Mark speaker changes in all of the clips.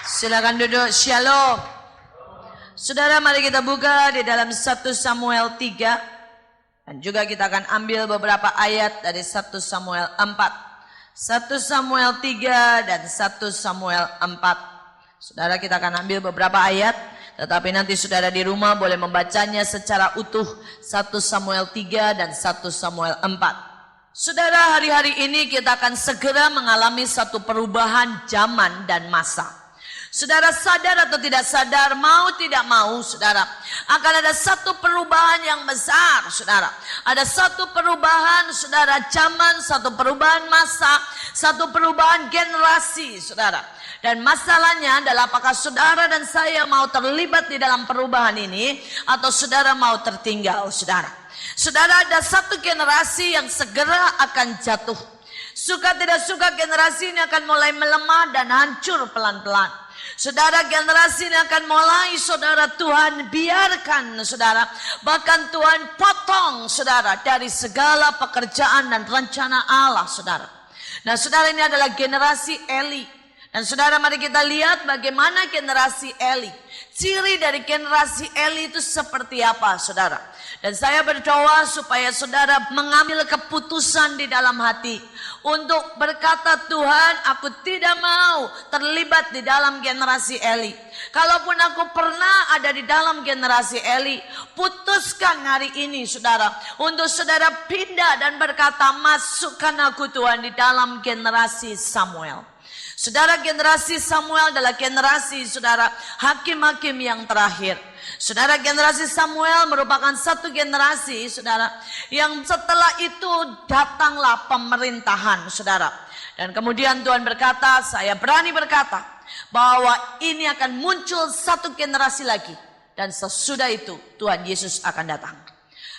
Speaker 1: Silakan duduk. Shalom. Saudara, mari kita buka di dalam 1 Samuel 3. Dan juga kita akan ambil beberapa ayat dari 1 Samuel 4. 1 Samuel 3 dan 1 Samuel 4. Saudara, kita akan ambil beberapa ayat. Tetapi nanti saudara di rumah boleh membacanya secara utuh. 1 Samuel 3 dan 1 Samuel 4. Saudara, hari-hari ini kita akan segera mengalami satu perubahan zaman dan masa. Saudara sadar atau tidak sadar, mau tidak mau, saudara, akan ada satu perubahan yang besar, saudara. Ada satu perubahan, saudara, zaman, satu perubahan masa, satu perubahan generasi, saudara. Dan masalahnya adalah apakah saudara dan saya mau terlibat di dalam perubahan ini atau saudara mau tertinggal, saudara. Saudara, ada satu generasi yang segera akan jatuh. Suka tidak suka generasi ini akan mulai melemah dan hancur pelan-pelan. Saudara, generasi ini akan mulai, saudara, Tuhan biarkan, saudara, bahkan Tuhan potong, saudara, dari segala pekerjaan dan rencana Allah, saudara. Nah, saudara, ini adalah generasi Eli. Dan saudara, mari kita lihat bagaimana generasi Eli. Ciri dari generasi Eli itu seperti apa, saudara? Dan saya berdoa supaya saudara mengambil keputusan di dalam hati untuk berkata, Tuhan, aku tidak mau terlibat di dalam generasi Eli. Kalaupun aku pernah ada di dalam generasi Eli, putuskan hari ini, saudara, untuk saudara pindah dan berkata, masukkan aku, Tuhan, di dalam generasi Samuel. Saudara, generasi Samuel adalah generasi, saudara, hakim-hakim yang terakhir. Saudara, generasi Samuel merupakan satu generasi, saudara, yang setelah itu datanglah pemerintahan, saudara. Dan kemudian Tuhan berkata, saya berani berkata bahwa ini akan muncul satu generasi lagi. Dan sesudah itu Tuhan Yesus akan datang.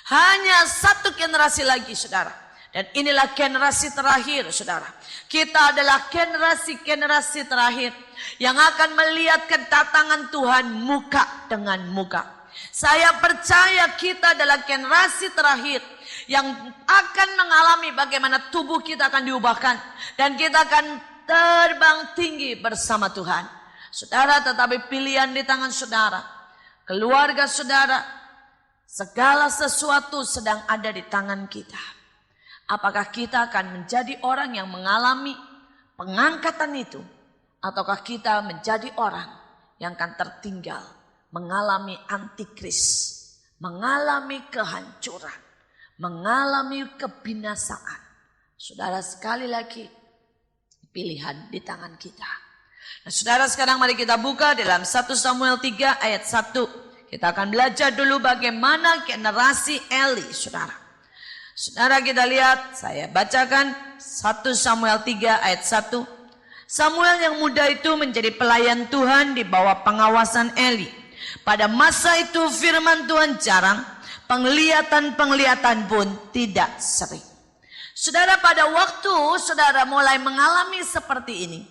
Speaker 1: Hanya satu generasi lagi, saudara. Dan inilah generasi terakhir, saudara. Kita adalah generasi-generasi terakhir yang akan melihat kedatangan Tuhan muka dengan muka. Saya percaya kita adalah generasi terakhir yang akan mengalami bagaimana tubuh kita akan diubahkan. Dan kita akan terbang tinggi bersama Tuhan. Saudara, tetapi pilihan di tangan saudara. Keluarga saudara, segala sesuatu sedang ada di tangan kita. Apakah kita akan menjadi orang yang mengalami pengangkatan itu? Ataukah kita menjadi orang yang akan tertinggal, mengalami antikris, mengalami kehancuran, mengalami kebinasaan? Saudara, sekali lagi pilihan di tangan kita. Nah, saudara, sekarang mari kita buka dalam 1 Samuel 3 ayat 1. Kita akan belajar dulu bagaimana generasi Eli, saudara. Saudara, kita lihat, saya bacakan 1 Samuel 3 ayat 1. Samuel yang muda itu menjadi pelayan Tuhan di bawah pengawasan Eli. Pada masa itu firman Tuhan jarang, penglihatan-penglihatan pun tidak sering. Saudara, pada waktu saudara mulai mengalami seperti ini,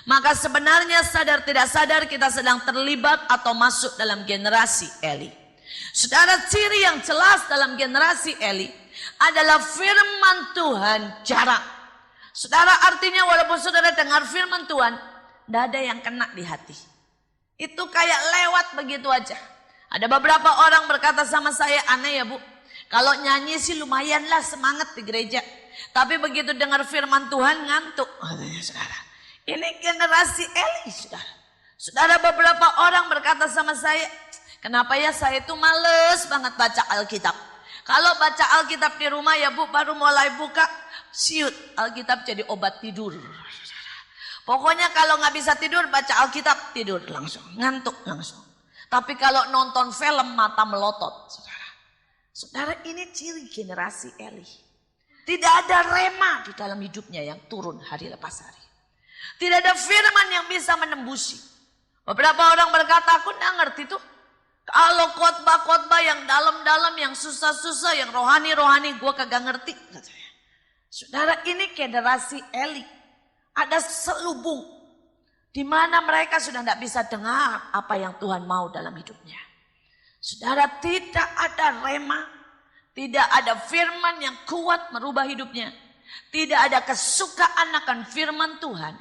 Speaker 1: maka sebenarnya sadar tidak sadar kita sedang terlibat atau masuk dalam generasi Eli. Saudara, ciri yang jelas dalam generasi Eli adalah firman Tuhan jarang. Saudara, artinya walaupun saudara dengar firman Tuhan, tidak ada yang kena di hati. Itu kayak lewat begitu aja. Ada beberapa orang berkata sama saya, aneh ya Bu, kalau nyanyi sih lumayanlah semangat di gereja. Tapi begitu dengar firman Tuhan ngantuk. Saudara, ini generasi Eli, saudara. Saudara, beberapa orang berkata sama saya, kenapa ya saya itu males banget baca Alkitab. Kalau baca Alkitab di rumah ya Bu, baru mulai buka, siut, Alkitab jadi obat tidur. Pokoknya kalau nggak bisa tidur, baca Alkitab, tidur langsung, ngantuk langsung. Tapi kalau nonton film, mata melotot. Saudara, saudara, ini ciri generasi Eli. Tidak ada rema di dalam hidupnya yang turun hari lepas hari. Tidak ada firman yang bisa menembusi. Beberapa orang berkata, aku nggak ngerti tuh. Kalau khotbah-khotbah yang dalam-dalam, yang susah-susah, yang rohani-rohani, gue kagak ngerti. Saudara, ini generasi Eli. Ada selubung di mana mereka sudah tidak bisa dengar apa yang Tuhan mau dalam hidupnya. Saudara, tidak ada rema, tidak ada firman yang kuat merubah hidupnya. Tidak ada kesukaan akan firman Tuhan.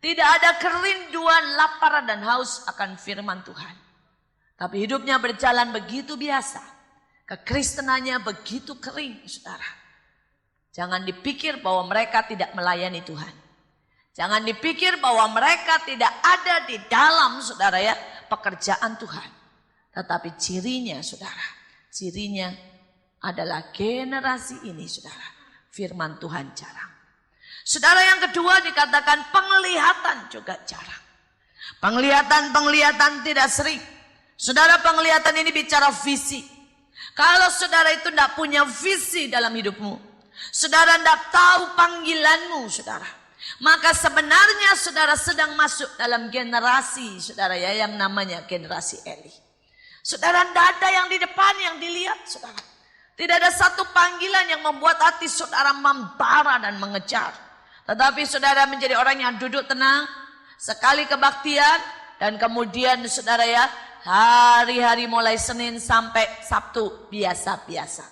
Speaker 1: Tidak ada kerinduan, lapar dan haus akan firman Tuhan. Tapi hidupnya berjalan begitu biasa. Kekristenannya begitu kering, saudara. Jangan dipikir bahwa mereka tidak melayani Tuhan. Jangan dipikir bahwa mereka tidak ada di dalam, saudara ya, pekerjaan Tuhan. Tetapi cirinya, saudara, cirinya adalah generasi ini, saudara. Firman Tuhan jarang. Saudara, yang kedua dikatakan penglihatan juga jarang. Penglihatan tidak sering. Saudara, penglihatan ini bicara visi. Kalau saudara itu tidak punya visi dalam hidupmu, saudara tidak tahu panggilanmu, saudara, maka sebenarnya saudara sedang masuk dalam generasi, saudara ya, yang namanya generasi Eli. Saudara, tidak ada yang di depan yang dilihat, saudara. Tidak ada satu panggilan yang membuat hati saudara membara dan mengejar. Tetapi saudara menjadi orang yang duduk tenang, sekali kebaktian, dan kemudian saudara ya, hari-hari mulai Senin sampai Sabtu biasa-biasa.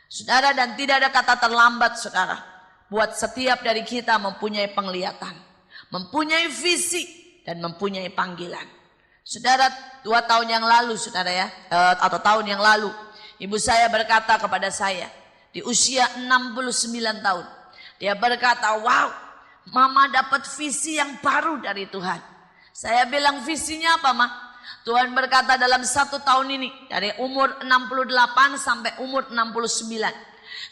Speaker 1: Saudara, dan tidak ada kata terlambat, saudara. Buat setiap dari kita mempunyai penglihatan, mempunyai visi, dan mempunyai panggilan. Saudara, 2 tahun yang lalu, saudara ya, atau tahun yang lalu, ibu saya berkata kepada saya, di usia 69 tahun. Dia berkata, wow, mama dapat visi yang baru dari Tuhan. Saya bilang, visinya apa, Ma? Tuhan berkata dalam 1 tahun ini, dari umur 68 sampai umur 69,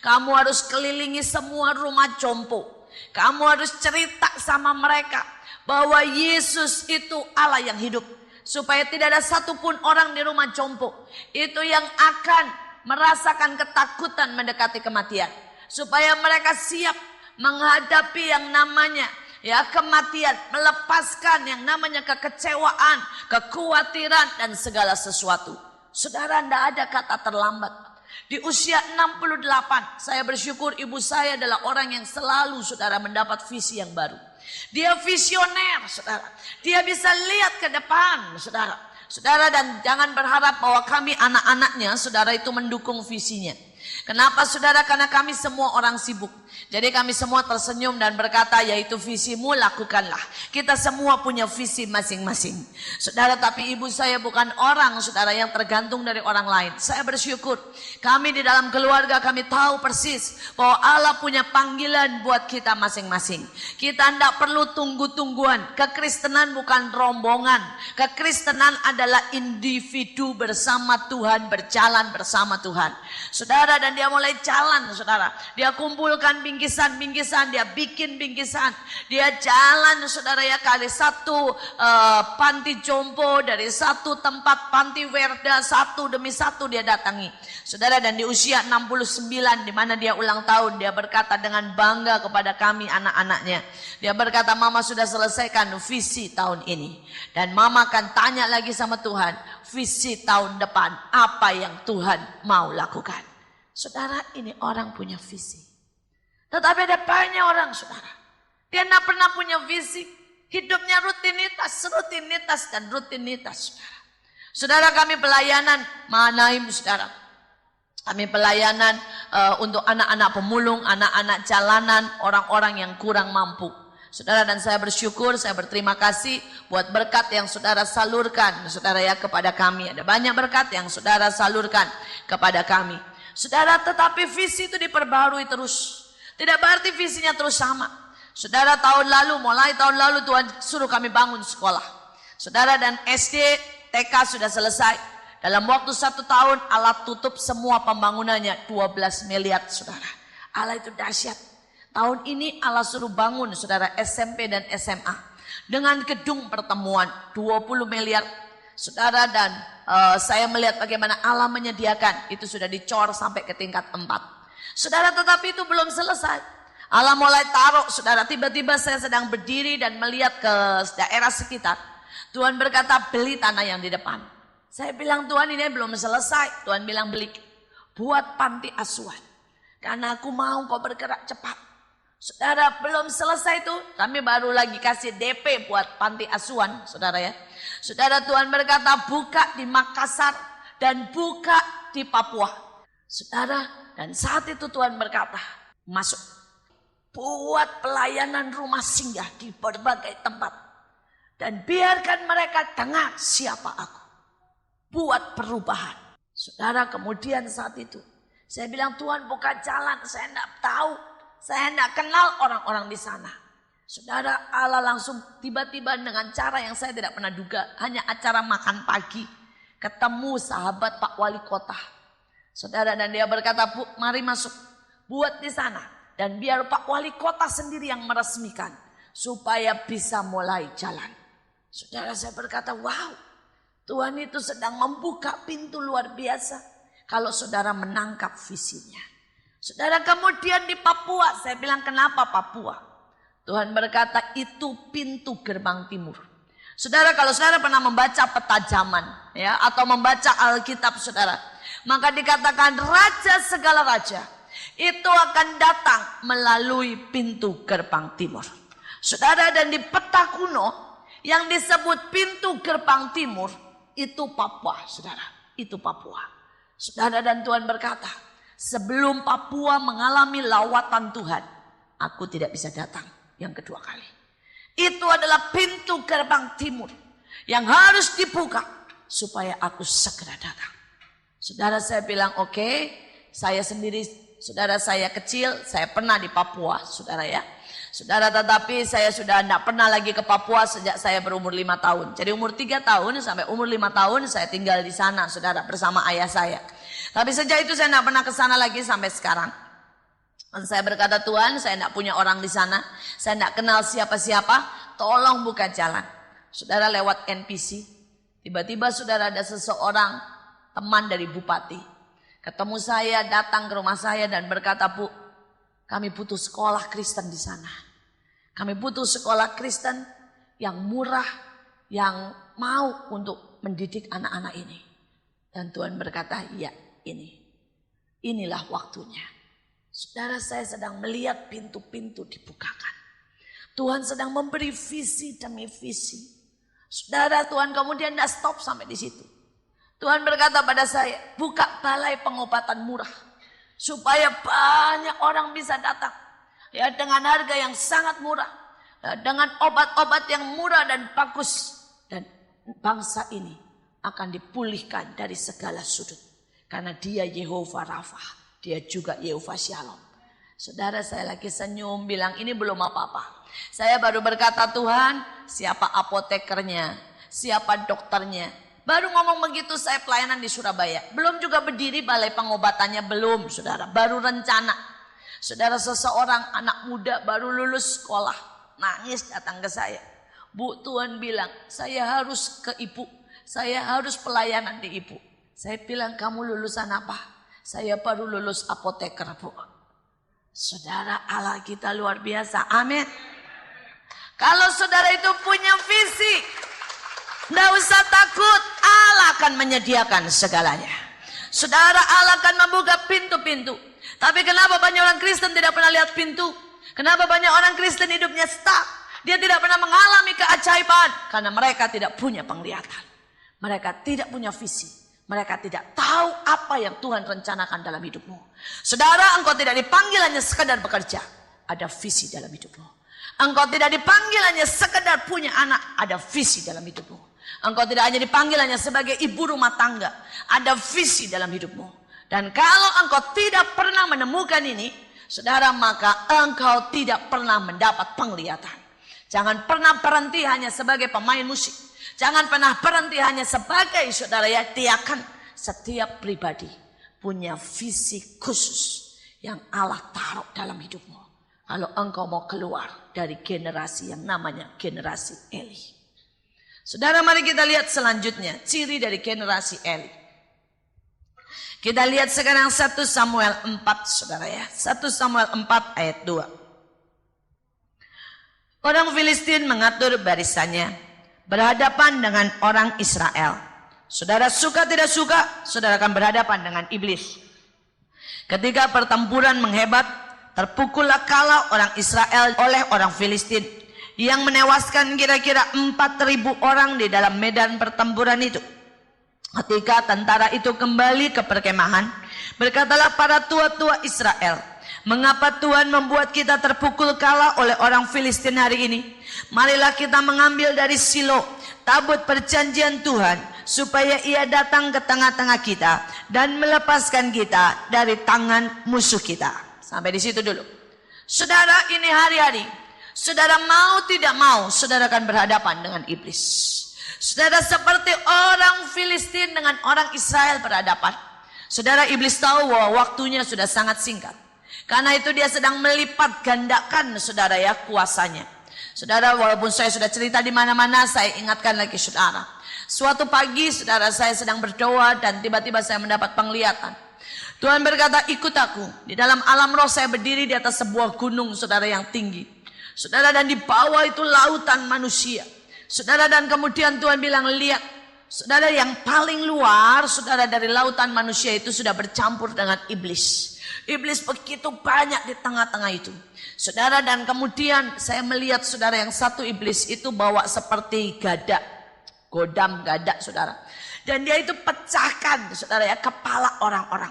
Speaker 1: kamu harus kelilingi semua rumah jompo. Kamu harus cerita sama mereka bahwa Yesus itu Allah yang hidup. Supaya tidak ada satupun orang di rumah jompo itu yang akan merasakan ketakutan mendekati kematian. Supaya mereka siap menghadapi yang namanya ya kematian, melepaskan yang namanya kekecewaan, kekhawatiran dan segala sesuatu. Saudara, tidak ada kata terlambat. Di usia 68, saya bersyukur ibu saya adalah orang yang selalu, saudara, mendapat visi yang baru. Dia visioner, saudara. Dia bisa lihat ke depan, saudara. Saudara, dan jangan berharap bahwa kami anak-anaknya, saudara, itu mendukung visinya. Kenapa, saudara? Karena kami semua orang sibuk. Jadi kami semua tersenyum dan berkata, yaitu visimu lakukanlah. Kita semua punya visi masing-masing. Saudara, tapi ibu saya bukan orang, saudara, yang tergantung dari orang lain. Saya bersyukur. Kami di dalam keluarga kami tahu persis bahwa Allah punya panggilan buat kita masing-masing. Kita tidak perlu tunggu-tungguan. Kekristenan bukan rombongan. Kekristenan adalah individu bersama Tuhan, berjalan bersama Tuhan. Saudara, dan dia mulai jalan, saudara. Dia kumpulkan bingkisan-bingkisan, dia bikin bingkisan. Dia jalan, saudara ya, kali satu panti jompo, dari satu tempat panti werda, satu demi satu dia datangi. Saudara, dan di usia 69 di mana dia ulang tahun, dia berkata dengan bangga kepada kami anak-anaknya. Dia berkata, mama sudah selesaikan visi tahun ini. Dan mama akan tanya lagi sama Tuhan, visi tahun depan apa yang Tuhan mau lakukan. Saudara, ini orang punya visi. Tetapi ada banyak orang, saudara, dia tidak pernah punya visi. Hidupnya rutinitas dan rutinitas, saudara. Saudara, kami pelayanan Mahanaim, saudara. Kami pelayanan untuk anak-anak pemulung, anak-anak jalanan, orang-orang yang kurang mampu. Saudara, dan saya bersyukur, saya berterima kasih buat berkat yang saudara salurkan, saudara ya, kepada kami. Ada banyak berkat yang saudara salurkan kepada kami. Saudara, tetapi visi itu diperbarui terus. Tidak berarti visinya terus sama. Saudara, mulai tahun lalu Tuhan suruh kami bangun sekolah. Saudara, dan SD, TK sudah selesai. Dalam waktu 1 tahun Allah tutup semua pembangunannya 12 miliar, saudara. Allah itu dahsyat. Tahun ini Allah suruh bangun, saudara, SMP dan SMA. Dengan gedung pertemuan 20 miliar. Saudara, dan saya melihat bagaimana Allah menyediakan. Itu sudah dicor sampai ke tingkat 4. Saudara, tetapi itu belum selesai. Allah mulai taruh, saudara, tiba-tiba saya sedang berdiri dan melihat ke daerah sekitar. Tuhan berkata, beli tanah yang di depan. Saya bilang, Tuhan, ini belum selesai. Tuhan bilang, beli, buat panti asuhan. Karena aku mau kau bergerak cepat. Saudara, belum selesai itu, kami baru lagi kasih DP buat panti asuhan, saudara ya. Saudara, Tuhan berkata, buka di Makassar dan buka di Papua. Saudara, dan saat itu Tuhan berkata, masuk. Buat pelayanan rumah singgah di berbagai tempat. Dan biarkan mereka dengar siapa aku. Buat perubahan. Saudara, kemudian saat itu saya bilang, Tuhan buka jalan. Saya tidak tahu. Saya tidak kenal orang-orang di sana. Saudara, Allah langsung tiba-tiba dengan cara yang saya tidak pernah duga. Hanya acara makan pagi. Ketemu sahabat Pak Wali Kota. Saudara, dan dia berkata, Bu, mari masuk. Buat di sana. Dan biar Pak Wali Kota sendiri yang meresmikan. Supaya bisa mulai jalan. Saudara, saya berkata, wow. Tuhan itu sedang membuka pintu luar biasa. Kalau saudara menangkap visinya. Saudara, kemudian di Papua. Saya bilang, kenapa Papua? Tuhan berkata, itu pintu gerbang timur. Saudara, kalau saudara pernah membaca peta zaman, ya, atau membaca Alkitab saudara, maka dikatakan raja segala raja itu akan datang melalui pintu gerbang timur. Saudara, dan di peta kuno yang disebut pintu gerbang timur itu Papua, saudara. Itu Papua. Saudara, dan Tuhan berkata, sebelum Papua mengalami lawatan Tuhan, aku tidak bisa datang yang kedua kali. Itu adalah pintu gerbang timur yang harus dibuka supaya aku segera datang. Saudara, saya bilang oke, saya sendiri, saudara, saya kecil, saya pernah di Papua, saudara ya. Saudara, tetapi saya sudah tidak pernah lagi ke Papua sejak saya berumur 5 tahun. Jadi umur 3 tahun sampai umur 5 tahun saya tinggal di sana, saudara, bersama ayah saya. Tapi sejak itu saya tidak pernah ke sana lagi sampai sekarang. Dan saya berkata, Tuhan, saya tidak punya orang di sana. Saya tidak kenal siapa-siapa. Tolong buka jalan. Saudara, lewat NPC. Tiba-tiba saudara ada seseorang teman dari bupati. Ketemu saya, datang ke rumah saya dan berkata, Bu, kami butuh sekolah Kristen di sana. Kami butuh sekolah Kristen yang murah, yang mau untuk mendidik anak-anak ini. Dan Tuhan berkata, ya inilah waktunya. Saudara, saya sedang melihat pintu-pintu dibukakan. Tuhan sedang memberi visi demi visi. Saudara, Tuhan kemudian tidak stop sampai di situ. Tuhan berkata pada saya, buka balai pengobatan murah. Supaya banyak orang bisa datang. Ya, dengan harga yang sangat murah. Ya, dengan obat-obat yang murah dan bagus. Dan bangsa ini akan dipulihkan dari segala sudut. Karena dia Yehovah Rafa. Dia juga Yehovah Shalom. Saudara, saya lagi senyum bilang ini belum apa-apa. Saya baru berkata, Tuhan, siapa apotekernya? Siapa dokternya? Baru ngomong begitu saya pelayanan di Surabaya. Belum juga berdiri balai pengobatannya, belum saudara. Baru rencana. Saudara, seseorang anak muda baru lulus sekolah. Nangis datang ke saya. Bu, Tuhan bilang saya harus ke ibu. Saya harus pelayanan di ibu. Saya bilang, kamu lulusan apa? Saya baru lulus apoteker, Bu. Saudara, Allah kita luar biasa. Amin. Kalau saudara itu punya visi, tidak usah takut, Allah akan menyediakan segalanya. Saudara, Allah akan membuka pintu-pintu. Tapi kenapa banyak orang Kristen tidak pernah lihat pintu? Kenapa banyak orang Kristen hidupnya stuck? Dia tidak pernah mengalami keajaiban. Karena mereka tidak punya penglihatan. Mereka tidak punya visi. Mereka tidak tahu apa yang Tuhan rencanakan dalam hidupmu. Saudara, engkau tidak dipanggil hanya sekedar bekerja. Ada visi dalam hidupmu. Engkau tidak dipanggil hanya sekedar punya anak. Ada visi dalam hidupmu. Engkau tidak hanya dipanggil hanya sebagai ibu rumah tangga. Ada visi dalam hidupmu. Dan kalau engkau tidak pernah menemukan ini, saudara, maka engkau tidak pernah mendapat penglihatan. Jangan pernah berhenti hanya sebagai pemain musik. Jangan pernah berhenti hanya sebagai saudara ya. Tiakan setiap pribadi punya visi khusus yang Allah taruh dalam hidupmu. Kalau engkau mau keluar dari generasi yang namanya generasi Eli. Saudara, mari kita lihat selanjutnya ciri dari generasi Eli. Kita lihat sekarang 1 Samuel 4, saudara ya. 1 Samuel 4 ayat 2. Orang Filistin mengatur barisannya berhadapan dengan orang Israel. Saudara, suka tidak suka, saudara akan berhadapan dengan iblis. Ketika pertempuran menghebat, terpukullah kala orang Israel oleh orang Filistin yang menewaskan kira-kira 4.000 orang di dalam medan pertempuran itu. Ketika tentara itu kembali ke perkemahan, berkatalah para tua-tua Israel, Mengapa Tuhan membuat kita terpukul kalah oleh orang Filistin hari ini? Marilah kita mengambil dari Silo tabut perjanjian Tuhan, supaya ia datang ke tengah-tengah kita dan melepaskan kita dari tangan musuh kita. Sampai di situ dulu. Saudara, ini hari-hari saudara mau tidak mau, saudara akan berhadapan dengan iblis. Saudara seperti orang Filistin dengan orang Israel berhadapan. Saudara, iblis tahu bahwa waktunya sudah sangat singkat. Karena itu dia sedang melipat gandakan saudara ya kuasanya. Saudara, walaupun saya sudah cerita di mana-mana, saya ingatkan lagi saudara. Suatu pagi saudara, saya sedang berdoa dan tiba-tiba saya mendapat penglihatan. Tuhan berkata, ikut aku. Di dalam alam roh saya berdiri di atas sebuah gunung saudara yang tinggi. Saudara, dan di bawah itu lautan manusia. Saudara, dan kemudian Tuhan bilang, lihat. Saudara, yang paling luar saudara dari lautan manusia itu sudah bercampur dengan iblis. Iblis begitu banyak di tengah-tengah itu. Saudara, dan kemudian saya melihat saudara yang satu iblis itu bawa seperti gada. Godam gada saudara. Dan dia itu pecahkan saudara ya kepala orang-orang.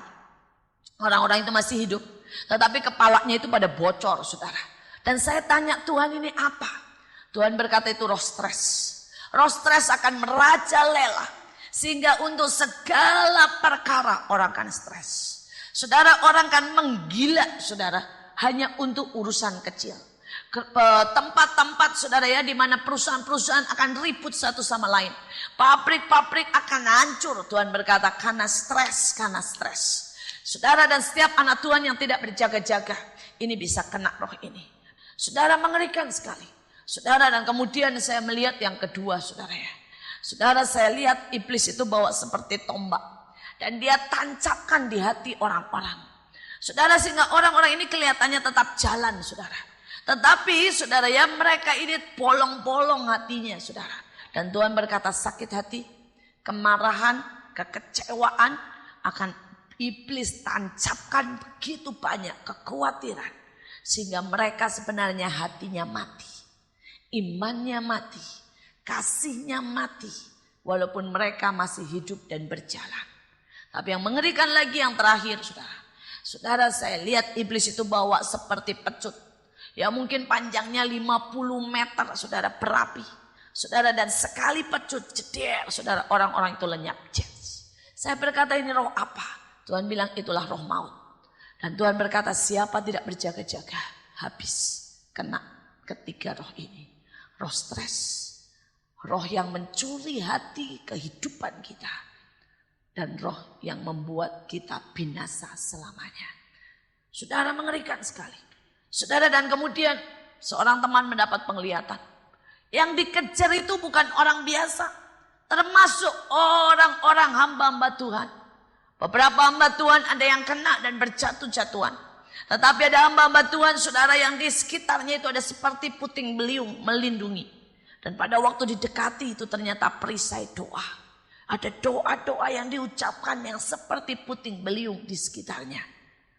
Speaker 1: Orang-orang itu masih hidup. Tetapi kepalanya itu pada bocor saudara. Dan saya tanya, Tuhan ini apa? Tuhan berkata itu roh stres. Roh stres akan merajalela. Sehingga untuk segala perkara orang akan stres. Saudara, orang kan menggila saudara hanya untuk urusan kecil. Tempat-tempat saudara ya di mana perusahaan-perusahaan akan ribut satu sama lain. Pabrik-pabrik akan hancur. Tuhan berkata karena stres, karena stres. Saudara, dan setiap anak Tuhan yang tidak berjaga-jaga ini bisa kena roh ini. Saudara, mengerikan sekali. Saudara, dan kemudian saya melihat yang kedua saudara ya. Saudara, saya lihat iblis itu bawa seperti tombak. Dan dia tancapkan di hati orang-orang. Saudara, sehingga orang-orang ini kelihatannya tetap jalan saudara. Tetapi saudara ya, mereka ini bolong-bolong hatinya saudara. Dan Tuhan berkata sakit hati, kemarahan, kekecewaan akan iblis tancapkan begitu banyak kekhawatiran. Sehingga mereka sebenarnya hatinya mati. Imannya mati. Kasihnya mati. Walaupun mereka masih hidup dan berjalan. Tapi yang mengerikan lagi yang terakhir saudara. Saudara, saya lihat iblis itu bawa seperti pecut. Ya mungkin panjangnya 50 meter saudara, berapi. Saudara, dan sekali pecut jeder saudara, orang-orang itu lenyap. Saya berkata ini roh apa? Tuhan bilang itulah roh maut. Dan Tuhan berkata siapa tidak berjaga-jaga habis kena ketiga roh ini. Roh stres. Roh yang mencuri hati kehidupan kita. Dan roh yang membuat kita binasa selamanya. Saudara, mengerikan sekali. Saudara, dan kemudian seorang teman mendapat penglihatan. Yang dikejar itu bukan orang biasa. Termasuk orang-orang hamba-hamba Tuhan. Beberapa hamba Tuhan ada yang kena dan berjatuh-jatuhan. Tetapi ada hamba-hamba Tuhan saudara yang di sekitarnya itu ada seperti puting beliung melindungi. Dan pada waktu didekati itu ternyata perisai doa. Ada doa-doa yang diucapkan yang seperti puting beliung di sekitarnya.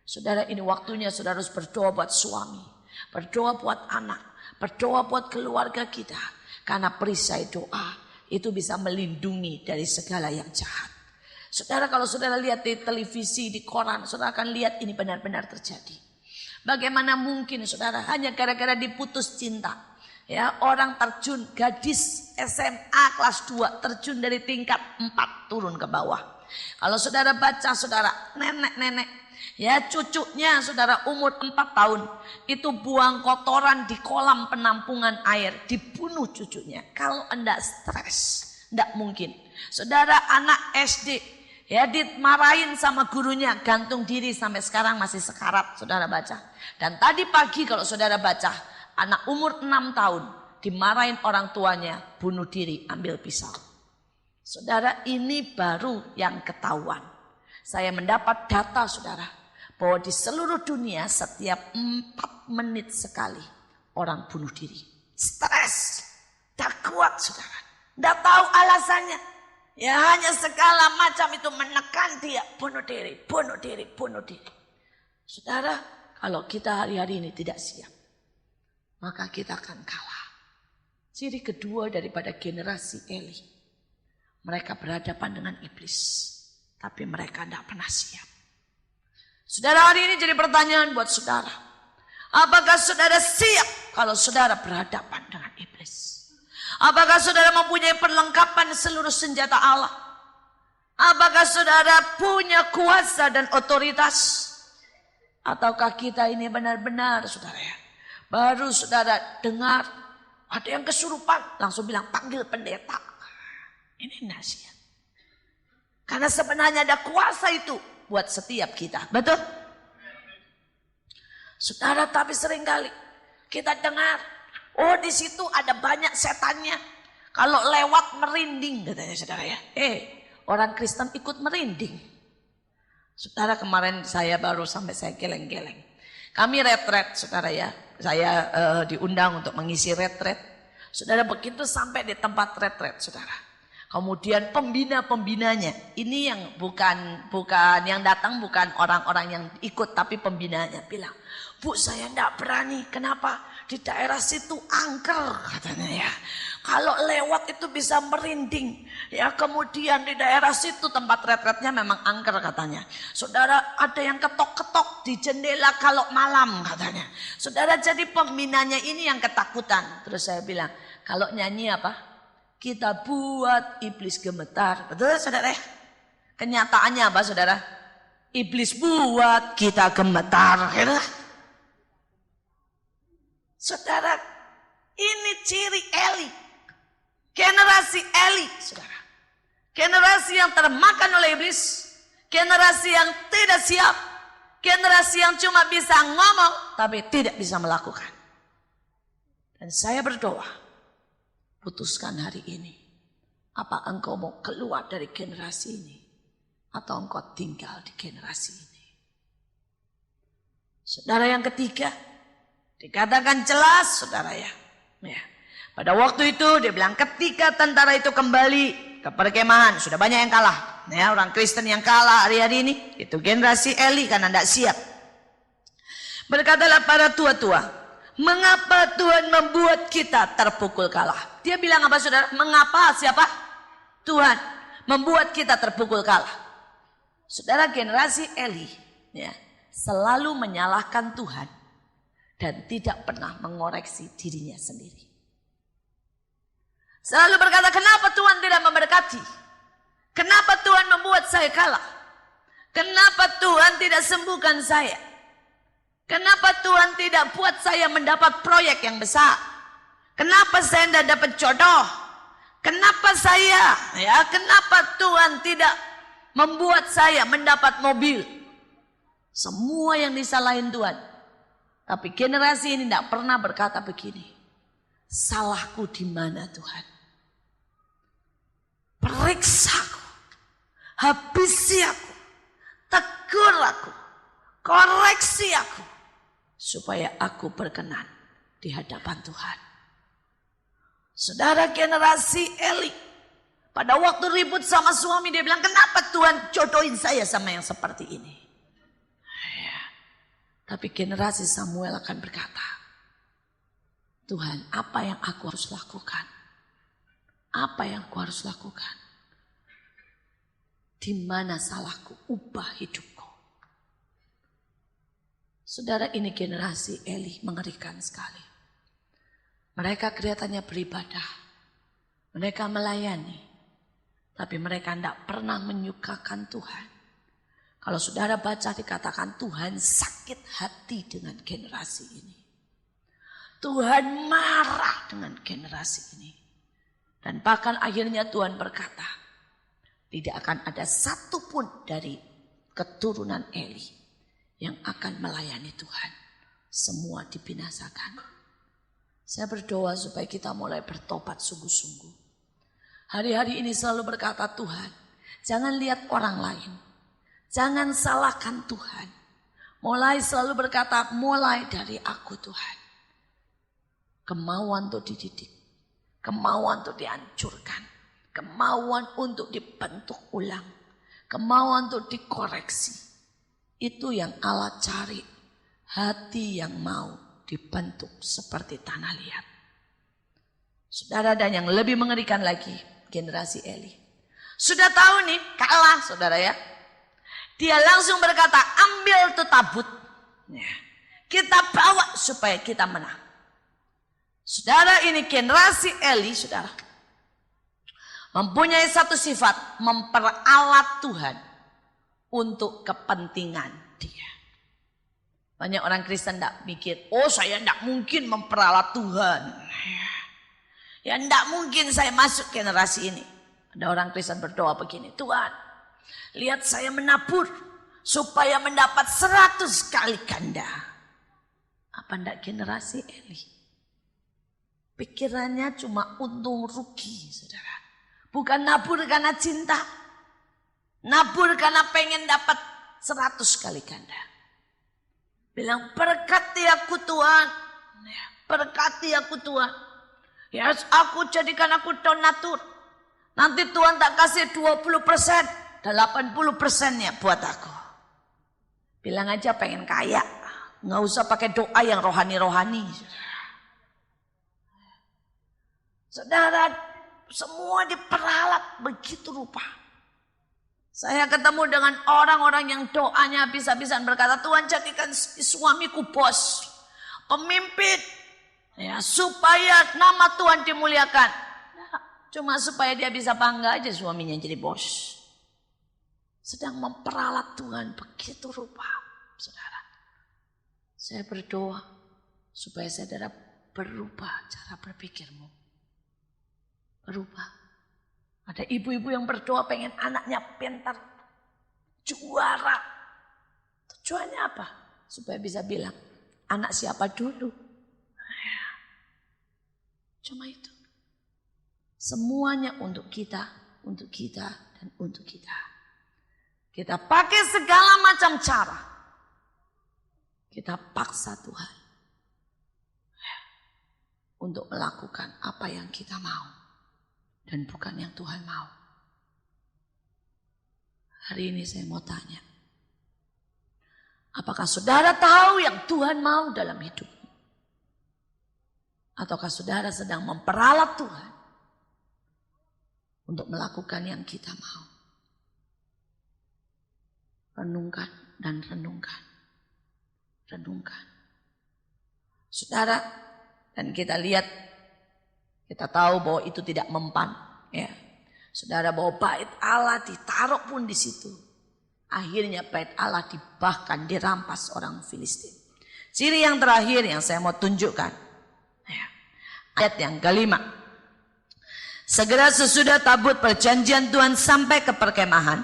Speaker 1: Saudara, ini waktunya saudara harus berdoa buat suami. Berdoa buat anak. Berdoa buat keluarga kita. Karena perisai doa itu bisa melindungi dari segala yang jahat. Saudara, kalau saudara lihat di televisi, di koran, saudara akan lihat ini benar-benar terjadi. Bagaimana mungkin saudara hanya gara-gara diputus cinta. Ya, orang terjun, gadis SMA kelas 2 terjun dari tingkat 4 turun ke bawah. Kalau saudara baca saudara, nenek-nenek, ya cucunya saudara umur 4 tahun. Itu buang kotoran di kolam penampungan air, dibunuh cucunya. Kalau anda stres, tidak mungkin. Saudara, anak SD, ya dimarahin sama gurunya, gantung diri sampai sekarang masih sekarat, saudara baca. Dan tadi pagi kalau saudara baca, anak umur 6 tahun dimarahin orang tuanya, bunuh diri, ambil pisau. Saudara, ini baru yang ketahuan. Saya mendapat data saudara, bahwa di seluruh dunia setiap 4 menit sekali orang bunuh diri. Stres, tak kuat saudara, tak tahu alasannya. Ya hanya segala macam itu menekan dia, bunuh diri, bunuh diri, bunuh diri. Saudara, kalau kita hari-hari ini tidak siap, maka kita akan kalah. Ciri kedua daripada generasi Eli. Mereka berhadapan dengan iblis. Tapi mereka tidak pernah siap. Saudara, hari ini jadi pertanyaan buat saudara. Apakah saudara siap kalau saudara berhadapan dengan iblis? Apakah saudara mempunyai perlengkapan seluruh senjata Allah? Apakah saudara punya kuasa dan otoritas? Ataukah kita ini benar-benar saudara ya, baru saudara dengar ada yang kesurupan, langsung bilang panggil pendeta. Ini nasihat. Karena sebenarnya ada kuasa itu buat setiap kita. Betul? Saudara, tapi seringkali kita dengar, oh di situ ada banyak setannya. Kalau lewat merinding katanya saudara ya. Orang Kristen ikut merinding. Saudara, kemarin saya baru sampai saya geleng-geleng. Kami retret saudara ya. Saya diundang untuk mengisi retret. Saudara, begitu sampai di tempat retret saudara. Kemudian pembina-pembinanya, ini yang bukan yang datang bukan orang-orang yang ikut, tapi pembinanya bilang, Bu, saya enggak berani. Kenapa? Di daerah situ angker katanya ya. Kalau lewat itu bisa merinding. Ya, kemudian di daerah situ tempat retretnya memang angker katanya. Saudara, ada yang ketok-ketok di jendela kalau malam katanya. Saudara, jadi pembinanya ini yang ketakutan. Terus saya bilang, kalau nyanyi apa? Kita buat iblis gemetar. Betul saudara? Kenyataannya apa saudara? Iblis buat kita gemetar. Saudara, ini ciri Eli. Generasi Eli saudara. Generasi yang termakan oleh iblis. Generasi yang tidak siap. Generasi yang cuma bisa ngomong tapi tidak bisa melakukan. Dan saya berdoa, putuskan hari ini. Apa engkau mau keluar dari generasi ini? Atau engkau tinggal di generasi ini? Saudara, yang ketiga. Dikatakan jelas saudara ya. Pada waktu itu dia bilang ketika tentara itu kembali ke perkemahan. Sudah banyak yang kalah. Ya, orang Kristen yang kalah hari-hari ini. Itu generasi Eli karena tidak siap. Berkatalah para tua-tua, mengapa Tuhan membuat kita terpukul kalah? Dia bilang apa saudara? Mengapa siapa? Tuhan membuat kita terpukul kalah. Saudara, generasi Eli ya, selalu menyalahkan Tuhan dan tidak pernah mengoreksi dirinya sendiri. Selalu berkata, kenapa Tuhan tidak memberkati? Kenapa Tuhan membuat saya kalah? Kenapa Tuhan tidak sembuhkan saya? Kenapa Tuhan tidak buat saya mendapat proyek yang besar? Kenapa saya tidak dapat jodoh? Kenapa kenapa Tuhan tidak membuat saya mendapat mobil? Semua yang disalahin Tuhan. Tapi generasi ini tidak pernah berkata begini. Salahku di mana Tuhan? Periksaku. Habisi aku. Tegur aku. Koreksi aku. Supaya aku berkenan di hadapan Tuhan. Saudara, generasi Eli. Pada waktu ribut sama suami dia bilang, kenapa Tuhan jodohin saya sama yang seperti ini? Ya. Tapi generasi Samuel akan berkata, Tuhan, apa yang aku harus lakukan? Apa yang aku harus lakukan? Di mana salahku? Ubah hidupku. Saudara, ini generasi Eli mengerikan sekali. Mereka kelihatannya beribadah. Mereka melayani. Tapi mereka tidak pernah menyukakan Tuhan. Kalau saudara baca dikatakan Tuhan sakit hati dengan generasi ini. Tuhan marah dengan generasi ini. Dan bahkan akhirnya Tuhan berkata, tidak akan ada satupun dari keturunan Eli yang akan melayani Tuhan. Semua dibinasakan. Saya berdoa supaya kita mulai bertobat sungguh-sungguh. Hari-hari ini selalu berkata, Tuhan, jangan lihat orang lain. Jangan salahkan Tuhan. Mulai selalu berkata, mulai dari aku Tuhan. Kemauan untuk dididik. Kemauan untuk dihancurkan. Kemauan untuk dibentuk ulang. Kemauan untuk dikoreksi. Itu yang Allah cari. Hati yang mau dibentuk seperti tanah liat. Saudara, dan yang lebih mengerikan lagi, generasi Eli. Sudah tahu nih, kalah saudara ya. Dia langsung berkata, ambil tuh tabut. Kita bawa supaya kita menang. Saudara, ini generasi Eli, saudara. Mempunyai satu sifat, memperalat Tuhan untuk kepentingan dia. Banyak orang Kristen tidak mikir, oh saya tidak mungkin memperalat Tuhan. Ya tidak mungkin saya masuk generasi ini. Ada orang Kristen berdoa begini, Tuhan, lihat saya menabur supaya mendapat 100 kali ganda. Apa tidak generasi Eli? Pikirannya cuma untung rugi, saudara. Bukan nabur karena cinta. Nabur karena pengen dapat 100 kali ganda. Bilang, berkati aku Tuhan. Berkati aku Tuhan. Ya, aku jadikan aku donatur. Nanti Tuhan tak kasih 20%. 80%-nya buat aku. Bilang aja pengen kaya. Nggak usah pakai doa yang rohani-rohani. Saudara, semua diperalat begitu rupa. Saya ketemu dengan orang-orang yang doanya habis-habisan berkata, Tuhan jadikan suamiku bos, pemimpin, ya, supaya nama Tuhan dimuliakan. Nah, cuma supaya dia bisa bangga aja suaminya jadi bos. Sedang memperalat Tuhan begitu rupa, saudara. Saya berdoa supaya saudara berubah cara berpikirmu. Berubah. Ada ibu-ibu yang berdoa pengen anaknya pintar, juara. Tujuannya apa? Supaya bisa bilang, anak siapa dulu. Cuma itu. Semuanya untuk kita, dan untuk kita. Kita pakai segala macam cara. Kita paksa Tuhan untuk melakukan apa yang kita mau. Dan bukan yang Tuhan mau. Hari ini saya mau tanya. Apakah saudara tahu yang Tuhan mau dalam hidup? Ataukah saudara sedang memperalat Tuhan untuk melakukan yang kita mau? Renungkan dan renungkan. Renungkan. Saudara, dan kita lihat, kita tahu bahwa itu tidak mempan. Ya. Saudara, bahwa bait Allah ditaruh pun di situ. Akhirnya bait Allah bahkan dirampas orang Filistin. Ciri yang terakhir yang saya mau tunjukkan. Ya. Ayat yang kelima. Segera sesudah tabut perjanjian Tuhan sampai ke perkemahan,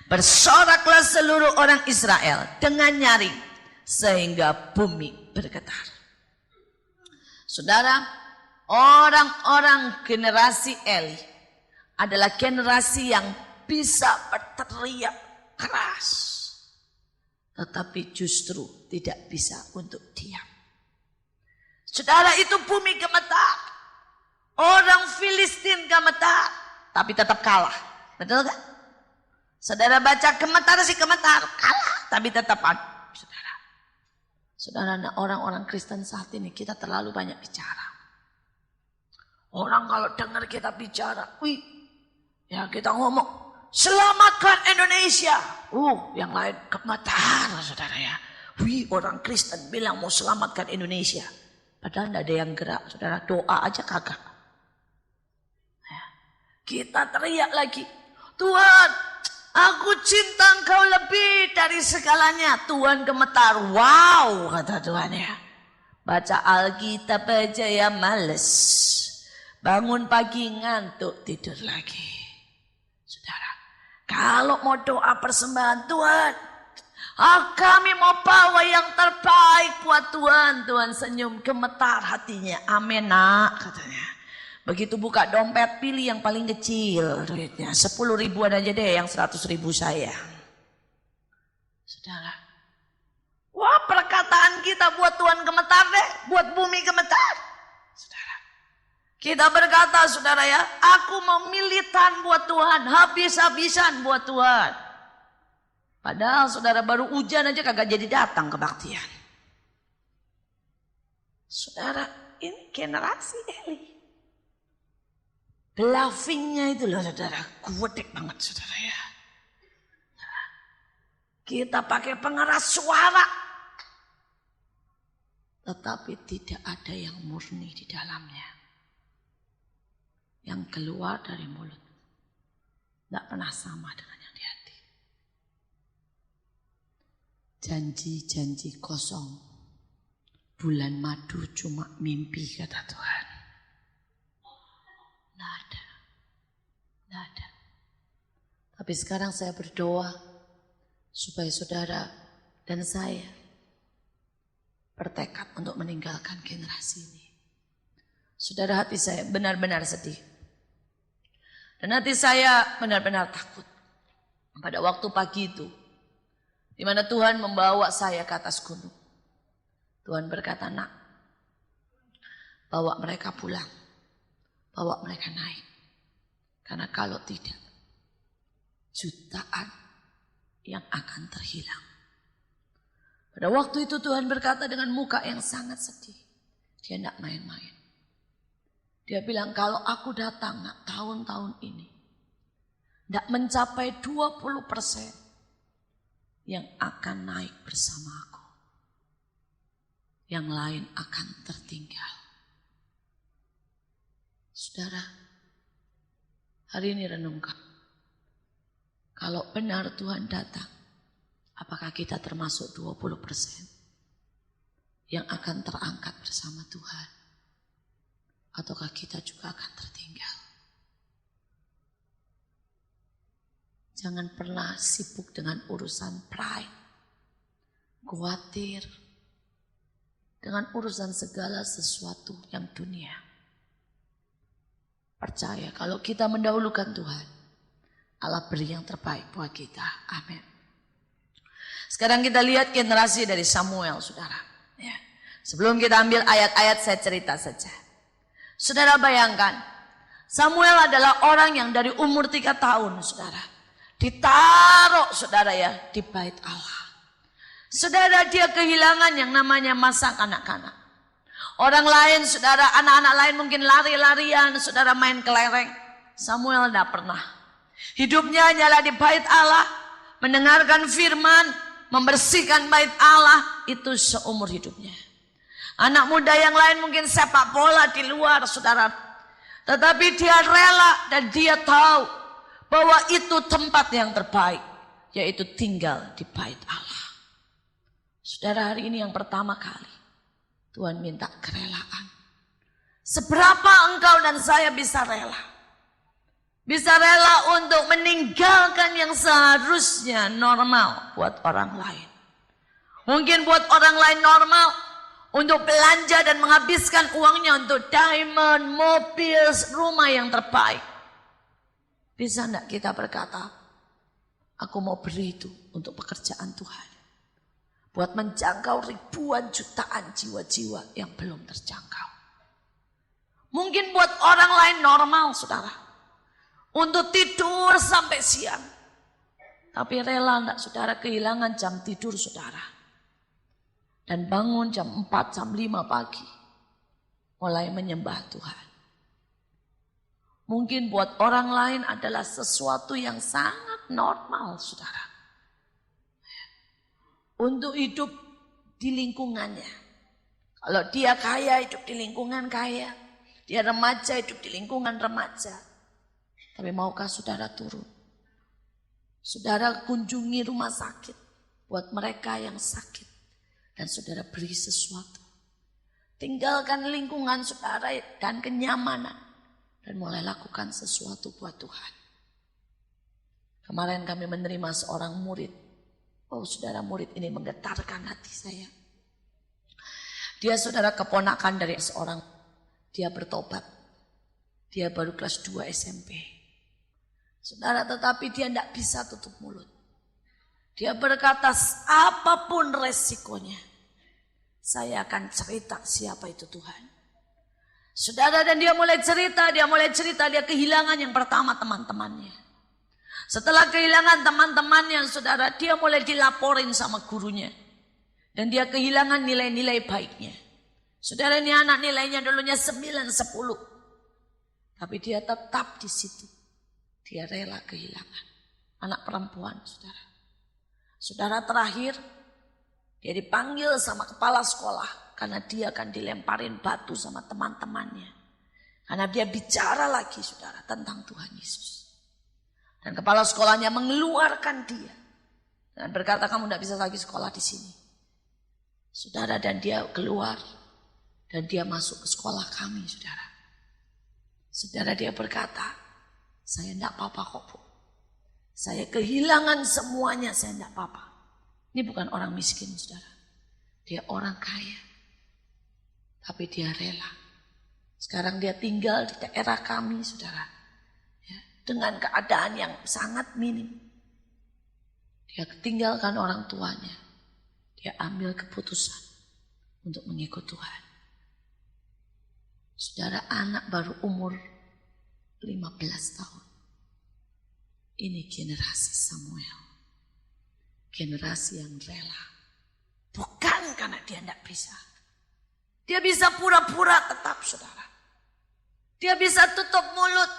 Speaker 1: bersoraklah seluruh orang Israel dengan nyaring sehingga bumi bergetar. Saudara, orang-orang generasi Eli adalah generasi yang bisa berteriak keras. Tetapi justru tidak bisa untuk diam. Saudara, itu bumi gemetar. Orang Filistin gemetar. Tapi tetap kalah. Betul kan? Saudara baca gemetar sih gemetar. Kalah. Tapi tetap ada. Saudara, orang-orang Kristen saat ini kita terlalu banyak bicara. Orang kalau dengar kita bicara, wih, ya kita ngomong, selamatkan Indonesia. Yang lain gemetar, saudara ya. Wih, orang Kristen bilang mau selamatkan Indonesia. Padahal tidak ada yang gerak, saudara, doa aja kagak. Ya. Kita teriak lagi, Tuhan, aku cinta Engkau lebih dari segalanya. Tuhan gemetar, wow, kata Tuhan ya. Baca Alkitab aja ya males. Bangun pagi ngantuk tidur lagi. Saudara, kalau mau doa persembahan Tuhan, kami mau bawa yang terbaik buat Tuhan. Tuhan senyum, gemetar hatinya. Amin nak, katanya. Begitu buka dompet, pilih yang paling kecil duitnya. 10 ribuan aja deh, yang 100 ribu saya. Saudara, wah perkataan kita buat Tuhan gemetar deh, buat bumi gemetar. Kita berkata, saudara ya, aku mau militan buat Tuhan, habis-habisan buat Tuhan. Padahal saudara baru hujan aja kagak jadi datang kebaktian. Saudara, ini generasi Eli. Bluffingnya itu loh saudara, kuatik banget saudara ya. Kita pakai pengeras suara. Tetapi tidak ada yang murni di dalamnya. Yang keluar dari mulut. Tidak pernah sama dengan yang di hati. Janji-janji kosong. Bulan madu cuma mimpi, kata Tuhan. Tidak ada. Tidak ada. Tapi sekarang saya berdoa supaya saudara dan saya bertekad untuk meninggalkan generasi ini. Saudara, hati saya benar-benar sedih. Dan hati saya benar-benar takut. Pada waktu pagi itu, di mana Tuhan membawa saya ke atas gunung. Tuhan berkata, nak, bawa mereka pulang. Bawa mereka naik. Karena kalau tidak, jutaan yang akan terhilang. Pada waktu itu Tuhan berkata dengan muka yang sangat sedih. Dia tidak main-main. Dia bilang, kalau aku datang tahun-tahun ini, tidak mencapai 20% yang akan naik bersama aku. Yang lain akan tertinggal. Saudara, hari ini renungkan. Kalau benar Tuhan datang, apakah kita termasuk 20% yang akan terangkat bersama Tuhan? Ataukah kita juga akan tertinggal? Jangan pernah sibuk dengan urusan pride, khawatir, dengan urusan segala sesuatu yang dunia. Percaya kalau kita mendahulukan Tuhan, Allah beri yang terbaik buat kita. Amin. Sekarang kita lihat generasi dari Samuel, saudara. Ya. Sebelum kita ambil ayat-ayat, saya cerita saja. Saudara bayangkan, Samuel adalah orang yang dari umur 3 tahun, saudara. Ditaruh, saudara ya, di bait Allah. Saudara, dia kehilangan yang namanya masa kanak-kanak. Orang lain, saudara, anak-anak lain mungkin lari-larian, saudara main kelereng. Samuel tidak pernah. Hidupnya hanyalah di bait Allah, mendengarkan firman, membersihkan bait Allah, itu seumur hidupnya. Anak muda yang lain mungkin sepak bola di luar, saudara. Tetapi dia rela dan dia tahu bahwa itu tempat yang terbaik, yaitu tinggal di bait Allah. Saudara, hari ini yang pertama kali Tuhan minta kerelaan. Seberapa engkau dan saya bisa rela? Bisa rela untuk meninggalkan yang seharusnya normal buat orang lain. Mungkin buat orang lain normal untuk belanja dan menghabiskan uangnya untuk diamond, mobil, rumah yang terbaik. Bisa enggak kita berkata, aku mau beri itu untuk pekerjaan Tuhan. Buat menjangkau ribuan jutaan jiwa-jiwa yang belum terjangkau. Mungkin buat orang lain normal, saudara. Untuk tidur sampai siang. Tapi rela enggak saudara kehilangan jam tidur saudara. Dan bangun jam 4, jam 5 pagi. Mulai menyembah Tuhan. Mungkin buat orang lain adalah sesuatu yang sangat normal, saudara. Untuk hidup di lingkungannya. Kalau dia kaya, hidup di lingkungan kaya. Dia remaja, hidup di lingkungan remaja. Tapi maukah saudara turun? Saudara kunjungi rumah sakit buat mereka yang sakit. Dan saudara beri sesuatu. Tinggalkan lingkungan saudara dan kenyamanan. Dan mulai lakukan sesuatu buat Tuhan. Kemarin kami menerima seorang murid. Oh saudara, murid ini menggetarkan hati saya. Dia saudara keponakan dari seorang. Dia bertobat. Dia baru kelas 2 SMP. Saudara, tetapi dia tidak bisa tutup mulut. Dia berkata, apapun resikonya, saya akan cerita siapa itu Tuhan. Saudara, dan dia mulai cerita, dia kehilangan yang pertama teman-temannya. Setelah kehilangan teman-temannya, saudara, dia mulai dilaporin sama gurunya. Dan dia kehilangan nilai-nilai baiknya. Saudara, ini anak nilainya dulunya 9, 10. Tapi dia tetap di situ. Dia rela kehilangan. Anak perempuan, saudara. Saudara, terakhir dia dipanggil sama kepala sekolah karena dia akan dilemparin batu sama teman-temannya. Karena dia bicara lagi, saudara, tentang Tuhan Yesus. Dan kepala sekolahnya mengeluarkan dia dan berkata, kamu tidak bisa lagi sekolah di sini. Saudara, dan dia keluar dan dia masuk ke sekolah kami, saudara. Saudara, dia berkata, saya tidak apa-apa kok, Bu. Saya kehilangan semuanya, saya tidak apa-apa. Ini bukan orang miskin, saudara. Dia orang kaya. Tapi dia rela. Sekarang dia tinggal di daerah kami, saudara. Ya, dengan keadaan yang sangat minim. Dia tinggalkan orang tuanya. Dia ambil keputusan untuk mengikut Tuhan. Saudara, anak baru umur 15 tahun. Ini generasi Samuel. Generasi yang rela. Bukan karena dia tidak bisa. Dia bisa pura-pura tetap, saudara. Dia bisa tutup mulut.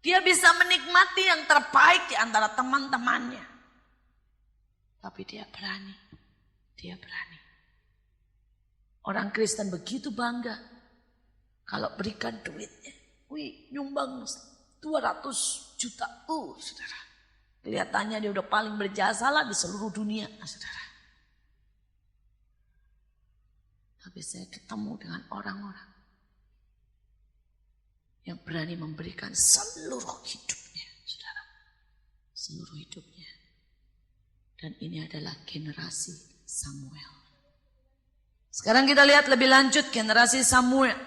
Speaker 1: Dia bisa menikmati yang terbaik di antara teman-temannya. Tapi dia berani. Dia berani. Orang Kristen begitu bangga. Kalau berikan duitnya. Wih, nyumbang 200 juta. Saudara. Kelihatannya dia udah paling berjasa lah di seluruh dunia, saudara. Tapi saya ketemu dengan orang-orang yang berani memberikan seluruh hidupnya, saudara. Seluruh hidupnya. Dan ini adalah generasi Samuel. Sekarang kita lihat lebih lanjut generasi Samuel.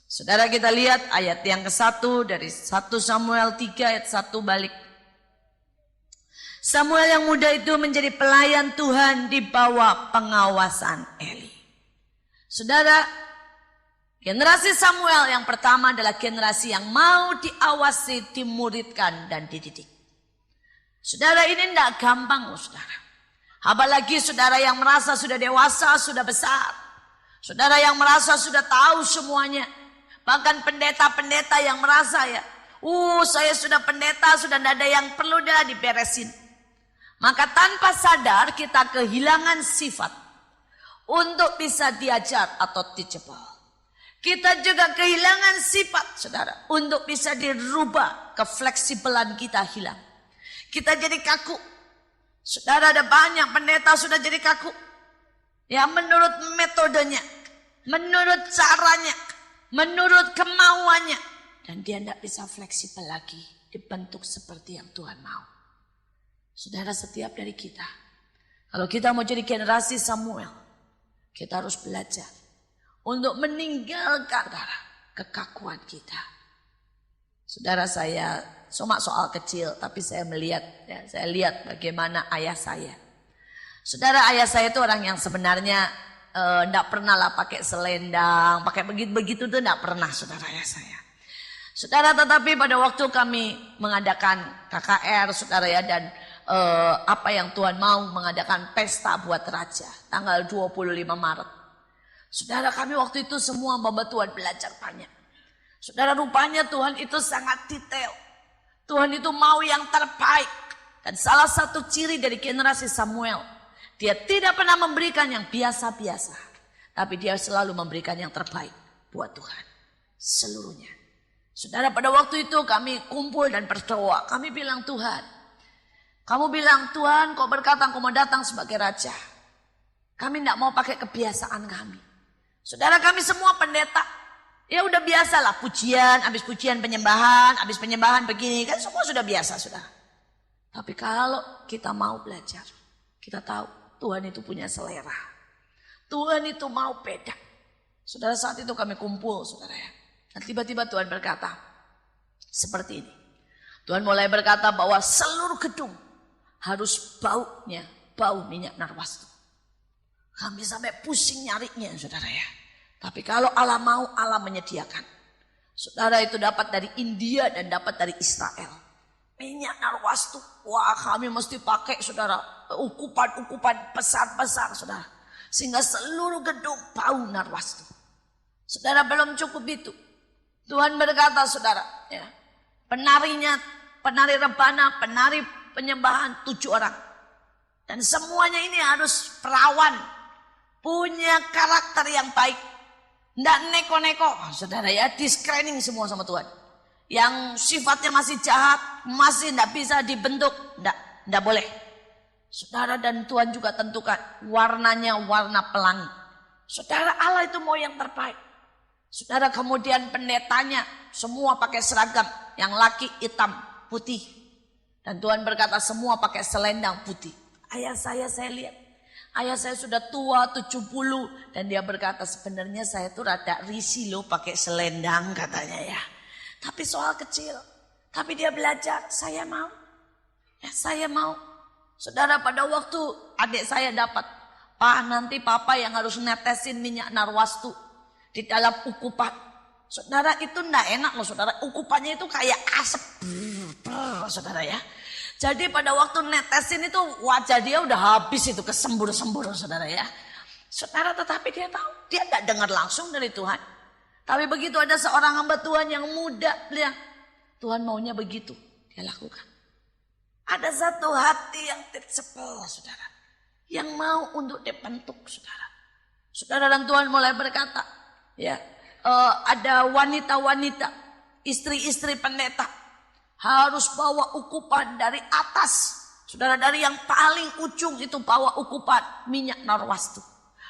Speaker 1: Saudara, kita lihat ayat yang ke-1 dari 1 Samuel 3 ayat 1 balik. Samuel yang muda itu menjadi pelayan Tuhan di bawah pengawasan Eli. Saudara, generasi Samuel yang pertama adalah generasi yang mau diawasi, dimuridkan, dan dididik. Saudara, ini tidak gampang, saudara. Apalagi saudara yang merasa sudah dewasa, sudah besar. Saudara yang merasa sudah tahu semuanya. Bahkan pendeta-pendeta yang merasa ya, saya sudah pendeta, sudah tidak ada yang perlu dah diberesin. Maka tanpa sadar kita kehilangan sifat untuk bisa diajar atau teachable. Kita juga kehilangan sifat, saudara, untuk bisa dirubah, kefleksibelan kita hilang. Kita jadi kaku. Saudara, ada banyak pendeta sudah jadi kaku. Ya, menurut metodenya, menurut caranya, menurut kemauannya. Dan dia tidak bisa fleksibel lagi, dibentuk seperti yang Tuhan mau. Saudara, setiap dari kita, kalau kita mau jadi generasi Samuel, kita harus belajar untuk meninggalkan kekakuan kita. Saudara, saya cuma soal kecil, tapi saya melihat, saya lihat bagaimana ayah saya. Saudara, ayah saya itu orang yang sebenarnya tidak pernah lah pakai selendang, pakai begitu-begitu tuh tidak pernah, saudara, ayah saya. Saudara, tetapi pada waktu kami mengadakan KKR, saudara ya, dan apa yang Tuhan mau mengadakan pesta buat raja tanggal 25 Maret. Saudara, kami waktu itu semua hamba Tuhan belajar banyak. Saudara, rupanya Tuhan itu sangat detail. Tuhan itu mau yang terbaik. Dan salah satu ciri dari generasi Samuel, dia tidak pernah memberikan yang biasa-biasa, tapi dia selalu memberikan yang terbaik buat Tuhan seluruhnya. Saudara, pada waktu itu kami kumpul dan berdoa. Kami bilang, Tuhan, kamu bilang, Tuhan, kau berkata kau mau datang sebagai raja. Kami tidak mau pakai kebiasaan kami. Saudara, kami semua pendeta. Ya udah biasalah, pujian, habis pujian penyembahan, habis penyembahan begini. Kan semua sudah biasa, saudara. Tapi kalau kita mau belajar, kita tahu Tuhan itu punya selera. Tuhan itu mau beda. Saudara, saat itu kami kumpul, saudara ya. Dan tiba-tiba Tuhan berkata, seperti ini. Tuhan mulai berkata bahwa seluruh gedung harus bau minyak narwastu. Kami sampai pusing nyarinya, saudara ya. Tapi kalau Allah mau, Allah menyediakan. Saudara, itu dapat dari India dan dapat dari Israel. Minyak narwastu. Wah, kami mesti pakai, saudara, ukupan-ukupan besar-besar, saudara. Sehingga seluruh gedung bau narwastu. Saudara, belum cukup itu. Tuhan berkata, saudara, ya, penari rebana, penari penyembahan 7 orang. Dan semuanya ini harus perawan, punya karakter yang baik. Nggak neko-neko, saudara ya, di screening semua sama Tuhan. Yang sifatnya masih jahat, masih nggak bisa dibentuk, nggak boleh. Saudara, dan Tuhan juga tentukan warnanya warna pelangi. Saudara, Allah itu mau yang terbaik. Saudara, kemudian pendetanya semua pakai seragam, yang laki hitam putih. Dan Tuhan berkata semua pakai selendang putih. Ayah saya lihat. Ayah saya sudah tua 70 dan dia berkata sebenarnya saya tuh rada risih loh pakai selendang katanya ya. Tapi soal kecil. Tapi dia belajar, saya mau. Ya saya mau. Saudara, pada waktu adik saya dapat, Pak nanti papa yang harus netesin minyak narwastu di dalam ukupan. Saudara, itu enggak enak loh saudara. Ukupannya itu kayak asap. Saudara ya. Jadi pada waktu netesin itu wajah dia udah habis itu kesembur-sembur saudara ya. Saudara, tetapi dia tahu, dia tidak dengar langsung dari Tuhan. Tapi begitu ada seorang hamba Tuhan yang muda, bilang Tuhan maunya begitu, dia lakukan. Ada satu hati yang tersepel saudara, yang mau untuk dibentuk saudara. Saudara, dan Tuhan mulai berkata, ya ada wanita-wanita, istri-istri pendeta, harus bawa ukupan dari atas. Saudara, dari yang paling ujung itu bawa ukupan minyak narwastu.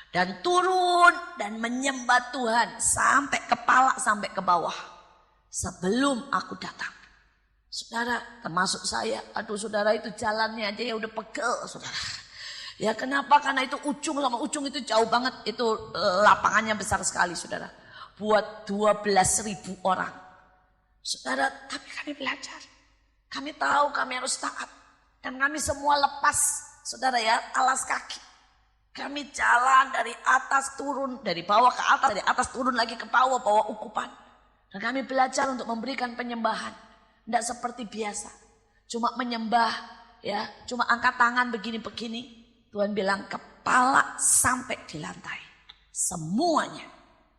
Speaker 1: Dan turun dan menyembah Tuhan sampai kepala sampai ke bawah. Sebelum aku datang. Saudara, termasuk saya. Aduh saudara, itu jalannya aja ya udah pegel saudara. Ya kenapa? Karena itu ujung sama ujung itu jauh banget. Itu lapangannya besar sekali saudara. Buat 12.000 orang. Saudara, tapi kami belajar. Kami tahu kami harus taat. Dan kami semua lepas, saudara ya, alas kaki. Kami jalan dari atas turun, dari bawah ke atas, dari atas turun lagi ke bawah, bawa ukupan. Dan kami belajar untuk memberikan penyembahan. Tidak seperti biasa. Cuma menyembah, ya, cuma angkat tangan begini-begini. Tuhan bilang kepala sampai di lantai. Semuanya.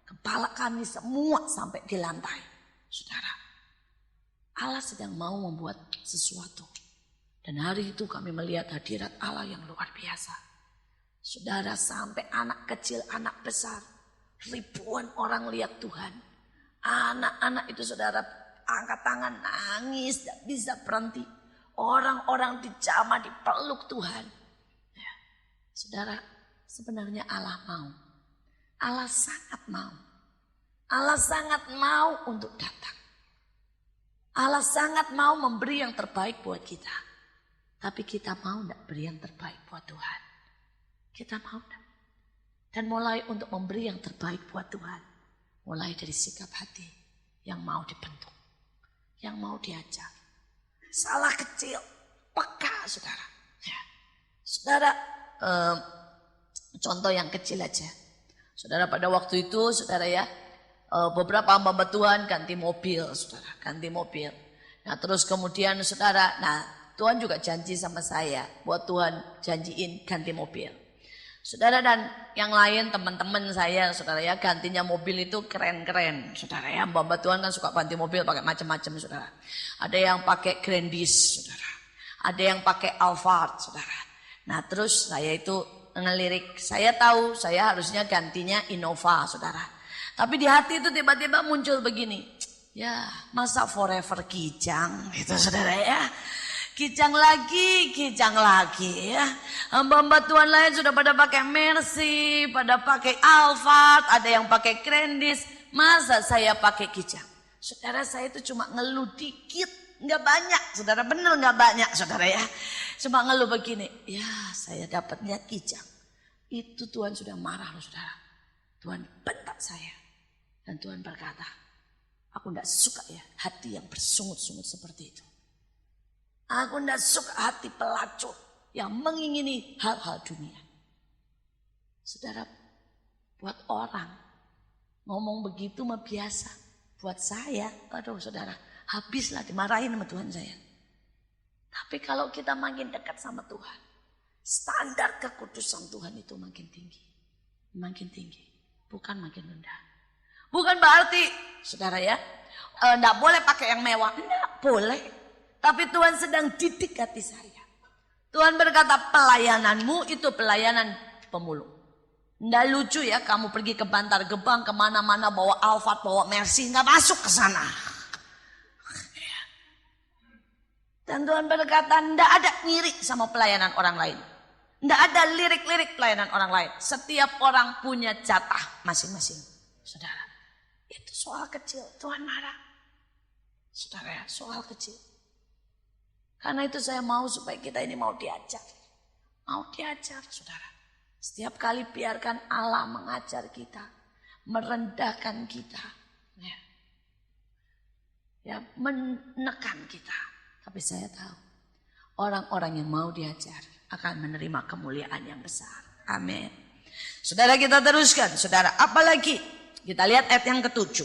Speaker 1: Kepala kami semua sampai di lantai. Saudara. Allah sedang mau membuat sesuatu. Dan hari itu kami melihat hadirat Allah yang luar biasa. Saudara, sampai anak kecil, anak besar. Ribuan orang lihat Tuhan. Anak-anak itu saudara angkat tangan nangis, tidak bisa berhenti. Orang-orang dijamah dipeluk Tuhan. Ya. Saudara, sebenarnya Allah mau. Allah sangat mau. Allah sangat mau untuk datang. Allah sangat mau memberi yang terbaik buat kita. Tapi kita mau enggak beri yang terbaik buat Tuhan? Kita mau enggak? Dan mulai untuk memberi yang terbaik buat Tuhan. Mulai dari sikap hati yang mau dibentuk. Yang mau diajak. Salah kecil, peka saudara. Ya. Saudara, contoh yang kecil aja. Saudara, pada waktu itu saudara ya, beberapa hamba Tuhan ganti mobil, saudara, ganti mobil. Nah terus kemudian saudara, nah Tuhan juga janji sama saya, buat Tuhan janjiin ganti mobil. Saudara, dan yang lain teman-teman saya, saudara ya, gantinya mobil itu keren-keren, saudara ya. Hamba Tuhan kan suka ganti mobil pakai macam-macam, saudara. Ada yang pakai Grandis, saudara. Ada yang pakai Alphard, saudara. Nah terus saya itu ngelirik, saya tahu saya harusnya gantinya Innova, saudara. Tapi di hati itu tiba-tiba muncul begini. Ya masa forever kijang gitu saudara ya. Kijang lagi ya. Hamba-hamba Tuhan lain sudah pada pakai Mercy, pada pakai Alphard, ada yang pakai Grandis. Masa saya pakai kijang? Saudara, saya itu cuma ngeluh dikit. Nggak banyak saudara, bener nggak banyak saudara ya. Cuma ngeluh begini. Ya saya dapatnya kijang. Itu Tuhan sudah marah loh saudara. Tuhan bentak saya. Dan Tuhan berkata, aku tidak suka ya hati yang bersungut-sungut seperti itu. Aku tidak suka hati pelacur yang mengingini hal-hal dunia. Saudara, buat orang ngomong begitu mah biasa. Buat saya, aduh saudara, habislah dimarahin sama Tuhan saya. Tapi kalau kita makin dekat sama Tuhan, standar kekudusan Tuhan itu makin tinggi. Makin tinggi, bukan makin rendah. Bukan berarti, saudara ya, enggak boleh pakai yang mewah. Enggak boleh. Tapi Tuhan sedang didik hati saya. Tuhan berkata pelayananmu itu pelayanan pemulung. Nggak lucu ya kamu pergi ke Bantar Gebang kemana-mana bawa Alphard, bawa Mercy, nggak masuk ke sana. Dan Tuhan berkata nggak ada ngiri sama pelayanan orang lain. Nggak ada lirik-lirik pelayanan orang lain. Setiap orang punya jatah masing-masing. Saudara, itu soal kecil. Tuhan marah. Saudara, soal kecil. Karena itu saya mau supaya kita ini mau diajar. Mau diajar, saudara. Setiap kali biarkan Allah mengajar kita. Merendahkan kita. Ya, menekan kita. Tapi saya tahu orang-orang yang mau diajar akan menerima kemuliaan yang besar. Amin. Saudara, kita teruskan. Saudara, apalagi kita lihat ayat yang ke-7.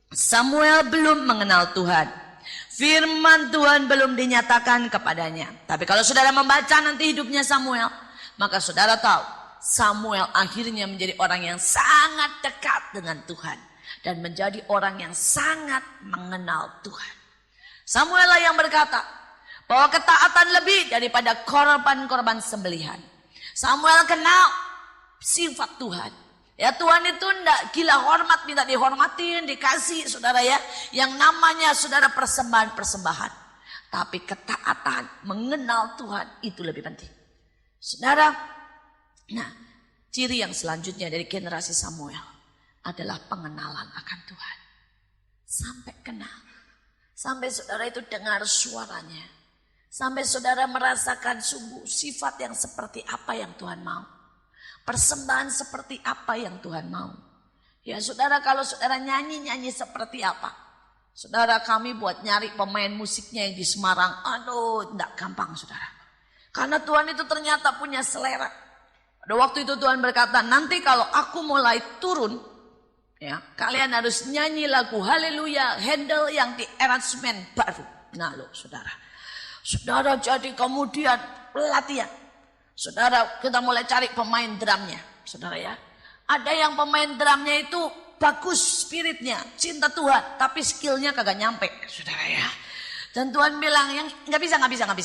Speaker 1: Samuel belum mengenal Tuhan. Firman Tuhan belum dinyatakan kepadanya. Tapi kalau saudara membaca nanti hidupnya Samuel, maka saudara tahu Samuel akhirnya menjadi orang yang sangat dekat dengan Tuhan. Dan menjadi orang yang sangat mengenal Tuhan. Samuel lah yang berkata bahwa ketaatan lebih daripada korban-korban sembelihan. Samuel kenal sifat Tuhan. Ya, Tuhan itu enggak gila hormat, minta dihormatin, dikasih saudara ya. Yang namanya saudara persembahan-persembahan. Tapi ketaatan, mengenal Tuhan itu lebih penting. Saudara, nah ciri yang selanjutnya dari generasi Samuel adalah pengenalan akan Tuhan. Sampai kenal. Sampai saudara itu dengar suaranya. Sampai saudara merasakan sungguh sifat yang seperti apa yang Tuhan mau. Persembahan seperti apa yang Tuhan mau. Ya saudara, kalau saudara nyanyi seperti apa. Saudara, kami buat nyari pemain musiknya yang di Semarang. Aduh, tidak gampang saudara. Karena Tuhan itu ternyata punya selera. Pada waktu itu Tuhan berkata, nanti kalau aku mulai turun, ya, kalian harus nyanyi lagu Haleluya, Handel yang di aransemen baru. Nah loh saudara. Saudara jadi kemudian latihan. Saudara, kita mulai cari pemain drumnya. Saudara ya. Ada yang pemain drumnya itu bagus spiritnya, cinta Tuhan. Tapi skillnya kagak nyampe. Saudara ya. Dan Tuhan bilang yang nggak bisa.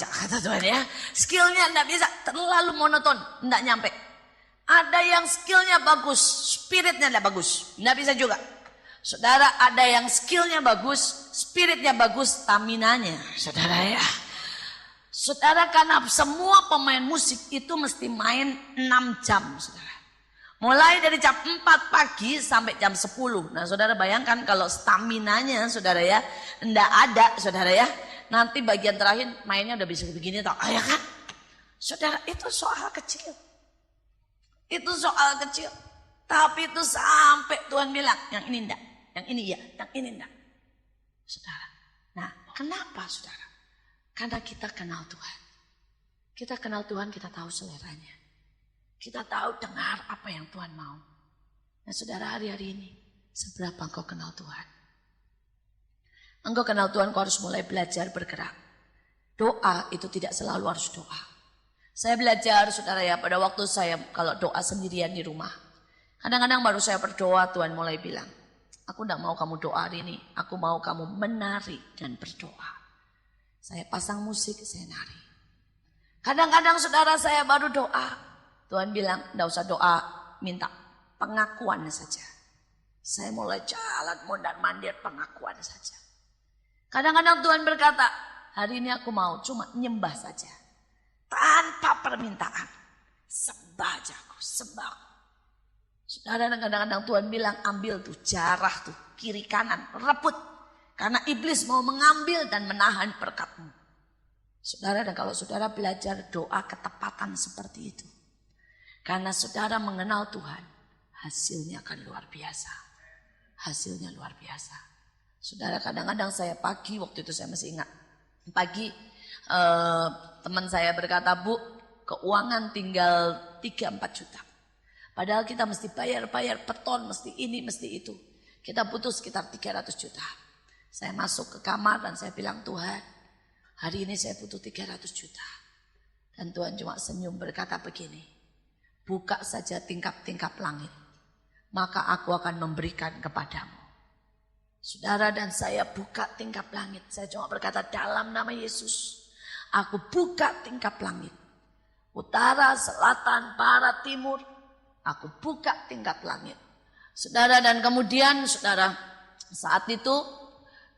Speaker 1: Kata Tuhan ya. Skillnya nggak bisa, terlalu monoton, nggak nyampe. Ada yang skillnya bagus, spiritnya tidak bagus. Tidak bisa juga. Saudara, ada yang skillnya bagus, spiritnya bagus, staminanya. Saudara ya. Saudara, karena semua pemain musik itu mesti main 6 jam. Saudara. Mulai dari jam 4 pagi sampai jam 10. Nah saudara bayangkan kalau staminanya saudara ya. Tidak ada saudara ya. Nanti bagian terakhir mainnya udah bisa begini tau. Ya kan? Saudara, itu soal kecil. Itu soal kecil. Tapi itu sampai Tuhan bilang, yang ini enggak, yang ini ya, yang ini enggak. Saudara. Nah, kenapa saudara? Karena kita kenal Tuhan. Kita kenal Tuhan, kita tahu seleranya. Kita tahu dengar apa yang Tuhan mau. Nah saudara, hari-hari ini, seberapa engkau kenal Tuhan? Engkau kenal Tuhan, kau harus mulai belajar bergerak. Doa itu tidak selalu harus doa. Saya belajar saudara ya, pada waktu saya kalau doa sendirian di rumah. Kadang-kadang baru saya berdoa, Tuhan mulai bilang, aku tidak mau kamu doa hari ini, aku mau kamu menari dan berdoa. Saya pasang musik, saya nari. Kadang-kadang saudara saya baru doa, Tuhan bilang, tidak usah doa, minta pengakuan saja. Saya mulai jalan mondar-mandir pengakuan saja. Kadang-kadang Tuhan berkata, hari ini aku mau cuma nyembah saja. Tanpa permintaan. Sembah aja aku, sembah aku. Saudara, kadang-kadang Tuhan bilang ambil tuh jarah tuh kiri kanan, rebut. Karena iblis mau mengambil dan menahan berkatmu. Saudara, dan kalau saudara belajar doa ketepatan seperti itu. Karena saudara mengenal Tuhan, hasilnya akan luar biasa. Hasilnya luar biasa. Saudara, kadang-kadang saya pagi, waktu itu saya masih ingat. Pagi teman saya berkata, Bu, keuangan tinggal 3-4 juta. Padahal kita mesti bayar per ton, mesti ini, mesti itu. Kita butuh sekitar 300 juta. Saya masuk ke kamar dan saya bilang, Tuhan, hari ini saya butuh 300 juta. Dan Tuhan cuma senyum berkata begini, buka saja tingkap-tingkap langit, maka aku akan memberikan kepadamu. Saudara, dan saya buka tingkap langit. Saya cuma berkata dalam nama Yesus, aku buka tingkap langit. utara, selatan, barat, timur. Aku buka tingkap langit. Saudara, dan kemudian saudara, saat itu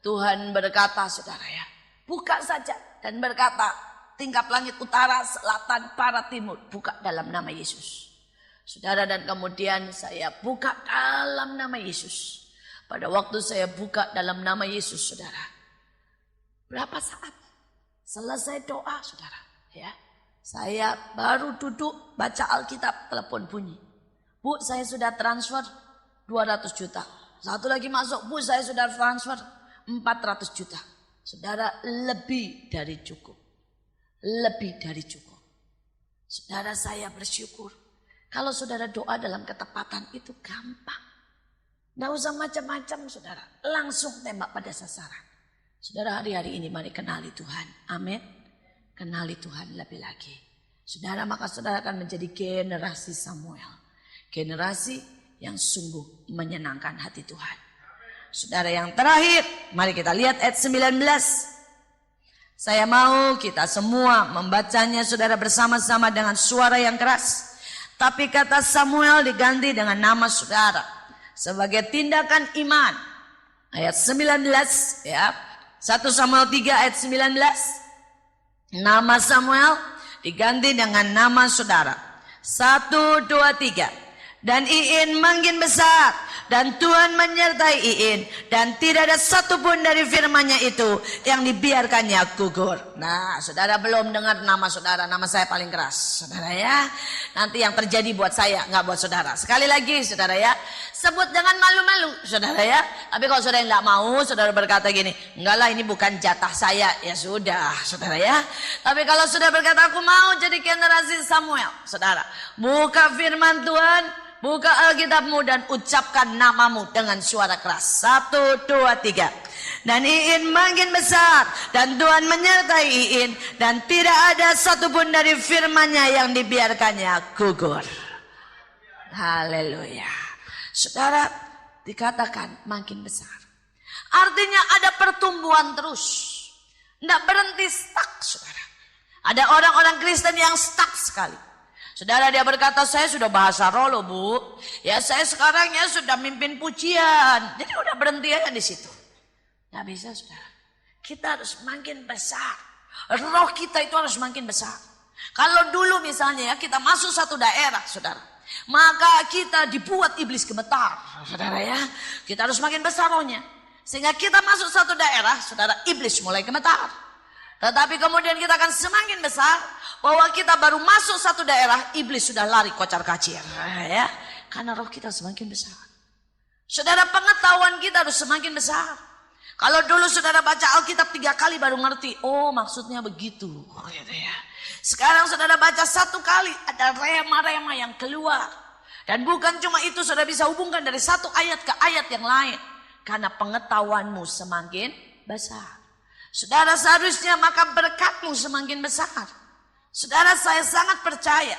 Speaker 1: Tuhan berkata, saudara ya, buka saja dan berkata, tingkap langit utara, selatan, barat, timur, buka dalam nama Yesus. Saudara, dan kemudian saya buka dalam nama Yesus. Pada waktu saya buka dalam nama Yesus, saudara, berapa saat selesai doa, saudara, ya, saya baru duduk baca Alkitab, telepon bunyi. Bu, saya sudah transfer 200 juta. Satu lagi masuk, bu, saya sudah transfer 400 juta. Saudara, lebih dari cukup. Lebih dari cukup. Saudara, saya bersyukur. Kalau saudara doa dalam ketepatan itu gampang. Nggak usah macam-macam, saudara. Langsung tembak pada sasaran. Saudara, hari-hari ini mari kenali Tuhan. Amin. Kenali Tuhan lebih lagi. Saudara, maka saudara akan menjadi generasi Samuel. Generasi yang sungguh menyenangkan hati Tuhan. Saudara, yang terakhir, mari kita lihat ayat 19. Saya mau kita semua membacanya, saudara, bersama-sama dengan suara yang keras. Tapi kata Samuel diganti dengan nama saudara sebagai tindakan iman. Ayat 19 ya. 1 Samuel 3 ayat 19. Nama Samuel diganti dengan nama saudara. 1, 2, 3. Dan Iin makin besar, dan Tuhan menyertai Iin, dan tidak ada satupun dari firman-Nya itu yang dibiarkannya gugur. Nah, saudara belum dengar nama saudara, nama saya paling keras, saudara ya. Nanti yang terjadi buat saya, nggak buat saudara. Sekali lagi, saudara ya, sebut dengan malu-malu, saudara ya. Tapi kalau saudara nggak mau, saudara berkata gini, enggak lah, ini bukan jatah saya, ya sudah, saudara ya. Tapi kalau saudara berkata, aku mau jadi generasi Samuel, saudara, buka firman Tuhan. Buka Alkitabmu dan ucapkan namamu dengan suara keras. 1, 2, 3. Dan Iin makin besar, dan Tuhan menyertai Iin, dan tidak ada satupun dari firman-Nya yang dibiarkannya gugur. Haleluya. Saudara, dikatakan makin besar. Artinya ada pertumbuhan terus. Tidak berhenti, stuck, saudara. Ada orang-orang Kristen yang stuck sekali. Saudara, dia berkata, saya sudah bahasa roh loh, Bu. Ya, saya sekarang ya sudah mimpin pujian. Jadi udah berhenti aja di situ. Nggak bisa, saudara. Kita harus makin besar. Roh kita itu harus makin besar. Kalau dulu misalnya ya, kita masuk satu daerah, saudara, maka kita dibuat iblis gemetar, saudara ya. Kita harus makin besar rohnya. Sehingga kita masuk satu daerah, saudara, iblis mulai gemetar. Tetapi kemudian kita akan semakin besar, bahwa kita baru masuk satu daerah, iblis sudah lari kocar kacir, ya, karena roh kita semakin besar. Saudara, pengetahuan kita harus semakin besar. Kalau dulu saudara baca Alkitab 3 kali baru ngerti, oh maksudnya begitu, gitu ya. Sekarang saudara baca 1 kali, ada rema-rema yang keluar. Dan bukan cuma itu, saudara bisa hubungkan dari satu ayat ke ayat yang lain, karena pengetahuanmu semakin besar. Saudara, seharusnya maka berkatmu semakin besar. Saudara, saya sangat percaya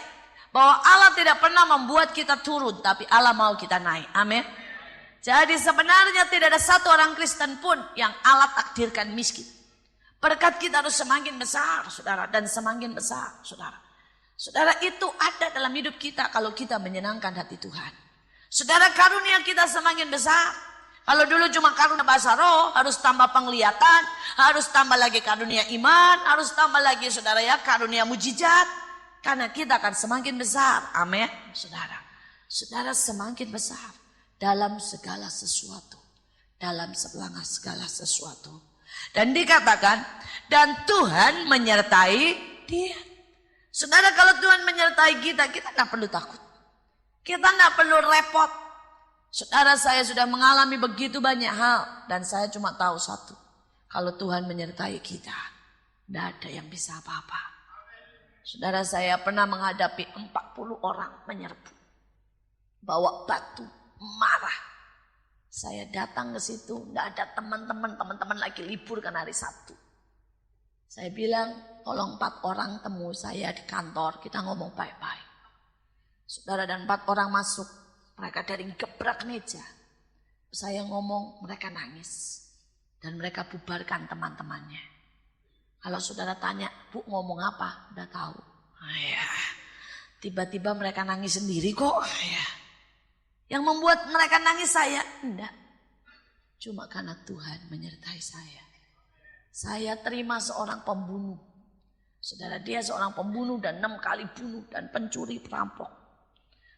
Speaker 1: bahwa Allah tidak pernah membuat kita turun, tapi Allah mau kita naik. Amin. Jadi sebenarnya tidak ada satu orang Kristen pun yang Allah takdirkan miskin. Berkat kita harus semakin besar, saudara, dan semakin besar, saudara. Saudara, itu ada dalam hidup kita kalau kita menyenangkan hati Tuhan. Saudara, karunia kita semakin besar. Kalau dulu cuma karunia bahasa roh, harus tambah penglihatan, harus tambah lagi karunia iman, harus tambah lagi, saudara ya, karunia mujizat. Karena kita akan semakin besar. Amin, saudara. Saudara, semakin besar dalam segala sesuatu. Dalam segala sesuatu. Dan dikatakan, dan Tuhan menyertai dia. Saudara, kalau Tuhan menyertai kita, kita tidak perlu takut. Kita tidak perlu repot. Saudara, saya sudah mengalami begitu banyak hal. Dan saya cuma tahu satu. Kalau Tuhan menyertai kita, tidak ada yang bisa apa-apa. Saudara, saya pernah menghadapi 40 orang menyerbu. Bawa batu, marah. Saya datang ke situ, tidak ada teman-teman lagi libur kan hari Sabtu. Saya bilang, tolong 4 orang temu saya di kantor, kita ngomong baik-baik. Saudara, dan 4 orang masuk. Mereka dari gebrak meja. Saya ngomong, mereka nangis. Dan mereka bubarkan teman-temannya. Kalau saudara tanya, Bu ngomong apa? Udah tahu. Ya. Tiba-tiba mereka nangis sendiri kok. Ya. Yang membuat mereka nangis saya, enggak. Cuma karena Tuhan menyertai saya. Saya terima seorang pembunuh. Saudara, dia seorang pembunuh dan 6 kali bunuh dan pencuri perampok.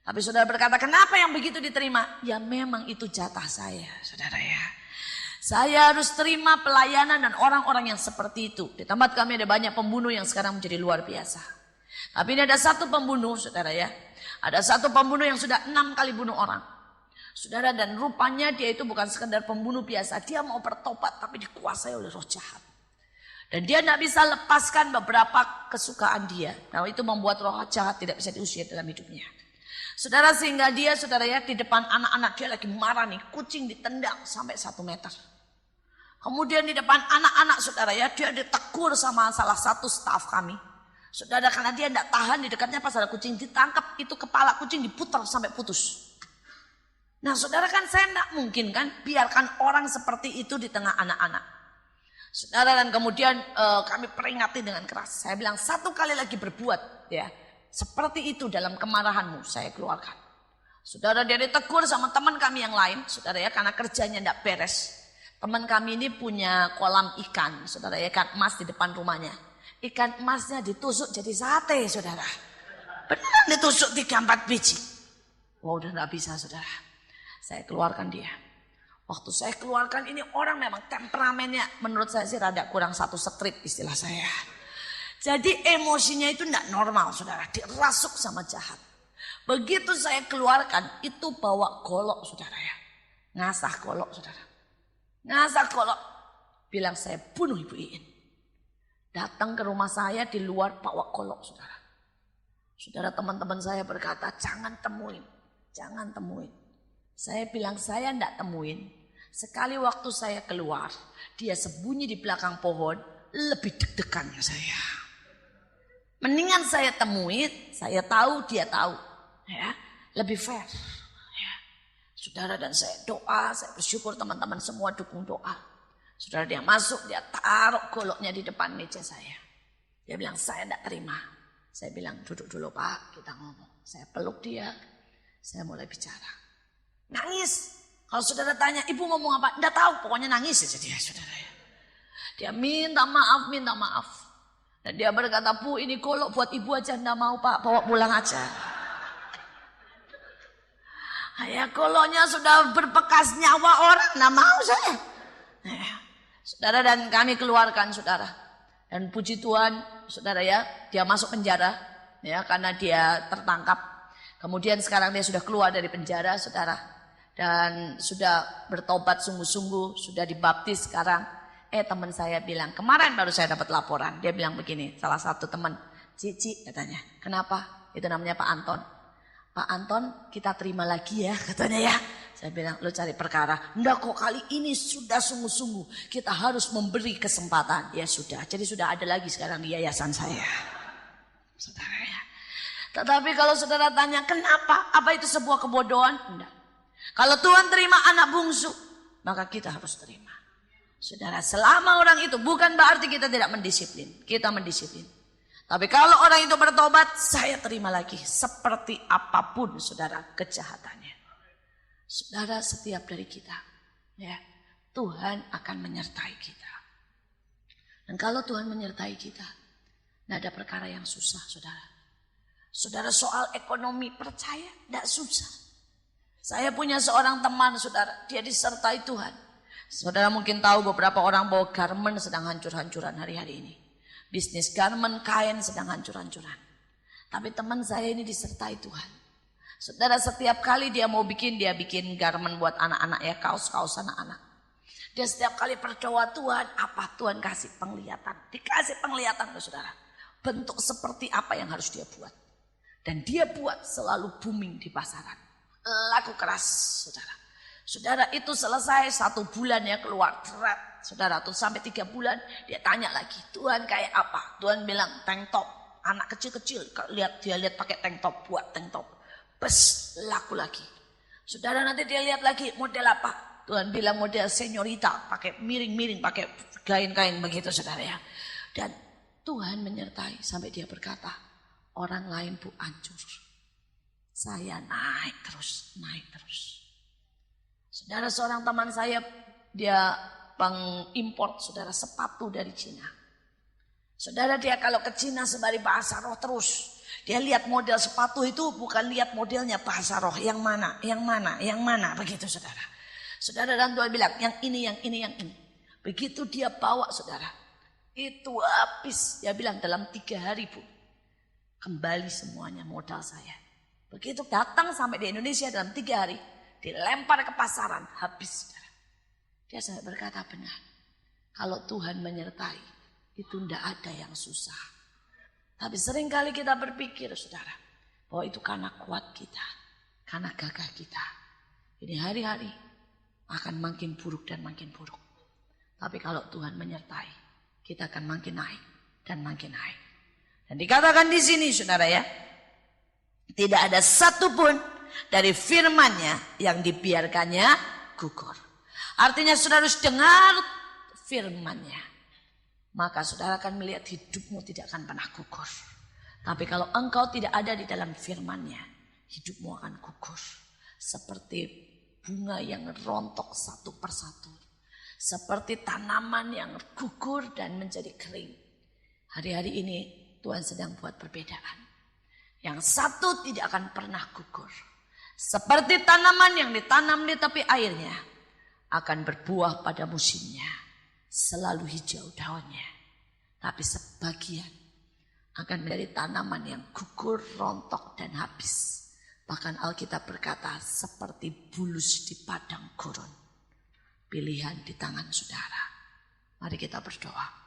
Speaker 1: Tapi saudara berkata, kenapa yang begitu diterima? Ya memang itu jatah saya, saudara ya. Saya harus terima pelayanan dan orang-orang yang seperti itu. Di tempat kami ada banyak pembunuh yang sekarang menjadi luar biasa. Tapi ini ada satu pembunuh, saudara ya. Ada satu pembunuh yang sudah 6 kali bunuh orang. Saudara, dan rupanya dia itu bukan sekedar pembunuh biasa. Dia mau bertobat tapi dikuasai oleh roh jahat. Dan dia tidak bisa lepaskan beberapa kesukaan dia. Nah, itu membuat roh jahat tidak bisa diusir dalam hidupnya. Saudara, sehingga dia, saudara ya, di depan anak-anak dia lagi marah nih. Kucing ditendang sampai 1 meter. Kemudian di depan anak-anak, saudara ya, dia ditegur sama salah satu staf kami. Saudara, karena dia tidak tahan di dekatnya pas ada kucing, ditangkap, itu kepala kucing diputar sampai putus. Nah saudara, kan saya tidak mungkin kan biarkan orang seperti itu di tengah anak-anak. Saudara, dan kemudian kami peringati dengan keras. Saya bilang, 1 kali lagi berbuat ya seperti itu dalam kemarahanmu, saya keluarkan. Saudara, dia ditegur sama teman kami yang lain, saudara ya, karena kerjanya tidak beres. Teman kami ini punya kolam ikan, saudara ya, ikan emas di depan rumahnya. Ikan emasnya ditusuk jadi sate, saudara. Benar ditusuk 3-4 biji. Wah, udah gak bisa, saudara. Saya keluarkan dia. Waktu saya keluarkan ini, orang memang temperamennya menurut saya sih rada kurang 1 strip istilah saya. Jadi emosinya itu gak normal, saudara. Dirasuk sama jahat. Begitu saya keluarkan, itu bawa golok, saudara ya. Ngasah golok, saudara. Ngasah golok. Bilang, saya bunuh Ibu Iin. Datang ke rumah saya, di luar bawa golok, saudara. Saudara, teman-teman saya berkata, jangan temuin. Jangan temuin. Saya bilang, saya enggak temuin. Sekali waktu saya keluar, dia sembunyi di belakang pohon, lebih deg-degannya saya. Mendingan saya temuin, saya tahu, dia tahu. Ya, lebih fair. Ya. Saudara, dan saya doa, saya bersyukur teman-teman semua dukung doa. Saudara, dia masuk, dia taruh goloknya di depan meja saya. Dia bilang, saya enggak terima. Saya bilang, duduk dulu Pak, kita ngomong. Saya peluk dia, saya mulai bicara. Nangis. Kalau saudara tanya, ibu ngomong apa? Enggak tahu, pokoknya nangis aja dia, saudara. Dia minta maaf, minta maaf. Dan dia berkata, Bu, ini golok buat ibu aja, enggak mau Pak, bawa pulang aja. Ya, goloknya sudah berbekas nyawa orang, enggak mau saya. Saudara, dan kami keluarkan, saudara. Dan puji Tuhan, saudara ya, dia masuk penjara, ya, karena dia tertangkap. Kemudian sekarang dia sudah keluar dari penjara, saudara. Dan sudah bertobat sungguh-sungguh, sudah dibaptis sekarang. Teman saya bilang, kemarin baru saya dapat laporan. Dia bilang begini, salah satu teman, Cici katanya. Kenapa? Itu namanya Pak Anton. Pak Anton, kita terima lagi ya, katanya ya. Saya bilang, lo cari perkara. Enggak kok, kali ini sudah sungguh-sungguh. Kita harus memberi kesempatan. Ya sudah, jadi sudah ada lagi sekarang di yayasan saya. Saudara ya. Tetapi kalau saudara tanya, kenapa? Apa itu sebuah kebodohan? Enggak. Kalau Tuhan terima anak bungsu, maka kita harus terima. Saudara, selama orang itu bukan berarti kita tidak mendisiplin. Kita mendisiplin. Tapi kalau orang itu bertobat, saya terima lagi. Seperti apapun saudara kejahatannya. Saudara, setiap dari kita, ya, Tuhan akan menyertai kita. Dan kalau Tuhan menyertai kita, tidak ada perkara yang susah, saudara. Saudara, soal ekonomi, percaya, tidak susah. Saya punya seorang teman, saudara, dia disertai Tuhan. Saudara mungkin tahu beberapa orang bahwa garment sedang hancur-hancuran hari-hari ini. Bisnis garment, kain sedang hancur-hancuran. Tapi teman saya ini disertai Tuhan. Saudara, setiap kali dia mau bikin, dia bikin garment buat anak-anak ya, kaos-kaos anak-anak. Dia setiap kali berdoa, Tuhan, apa? Tuhan kasih penglihatan. Dikasih penglihatan, saudara. Bentuk seperti apa yang harus dia buat. Dan dia buat selalu booming di pasaran. Laku keras, saudara. Saudara, itu selesai 1 bulan ya keluar. Saudara, tuh sampai 3 bulan dia tanya lagi, Tuhan kayak apa? Tuhan bilang tank top. Anak kecil-kecil dia lihat pakai tank top, buat tank top. Bes, laku lagi. Saudara, nanti dia lihat lagi model apa? Tuhan bilang model senyorita, pakai miring-miring, pakai kain-kain begitu, saudara ya. Dan Tuhan menyertai sampai dia berkata, Orang lain bu hancur. Saya naik terus, naik terus. Saudara, seorang teman saya, dia pengimport saudara sepatu dari Cina. Saudara, dia kalau ke Cina sembari bahasa roh terus. Dia lihat model sepatu itu bukan lihat modelnya, bahasa roh. Yang mana, yang mana, yang mana. Begitu saudara. Saudara, dan Tuhan bilang yang ini, yang ini, yang ini. Begitu dia bawa saudara. Itu habis. Dia bilang dalam 3 hari bu. Kembali semuanya modal saya. Begitu datang sampai di Indonesia dalam 3 hari. Dilempar ke pasaran. Habis saudara. Dia sampai berkata benar. Kalau Tuhan menyertai. Itu tidak ada yang susah. Tapi seringkali kita berpikir saudara. Bahwa itu karena kuat kita. Karena gagah kita. Ini hari-hari akan makin buruk dan makin buruk. Tapi kalau Tuhan menyertai. Kita akan makin naik dan makin naik. Dan dikatakan di sini saudara ya. Tidak ada satupun dari firman-Nya yang dibiarkannya gugur. Artinya saudara harus dengar firman-Nya. Maka saudara akan melihat hidupmu tidak akan pernah gugur. Tapi kalau engkau tidak ada di dalam firman-Nya, hidupmu akan gugur. Seperti bunga yang rontok satu persatu. Seperti tanaman yang gugur dan menjadi kering. Hari-hari ini Tuhan sedang buat perbedaan. Yang satu tidak akan pernah gugur. Seperti tanaman yang ditanam di tepi airnya. Akan berbuah pada musimnya. Selalu hijau daunnya. Tapi sebagian akan menjadi tanaman yang gugur, rontok dan habis. Bahkan Alkitab berkata seperti bulus di padang gurun. Pilihan di tangan saudara. Mari kita berdoa.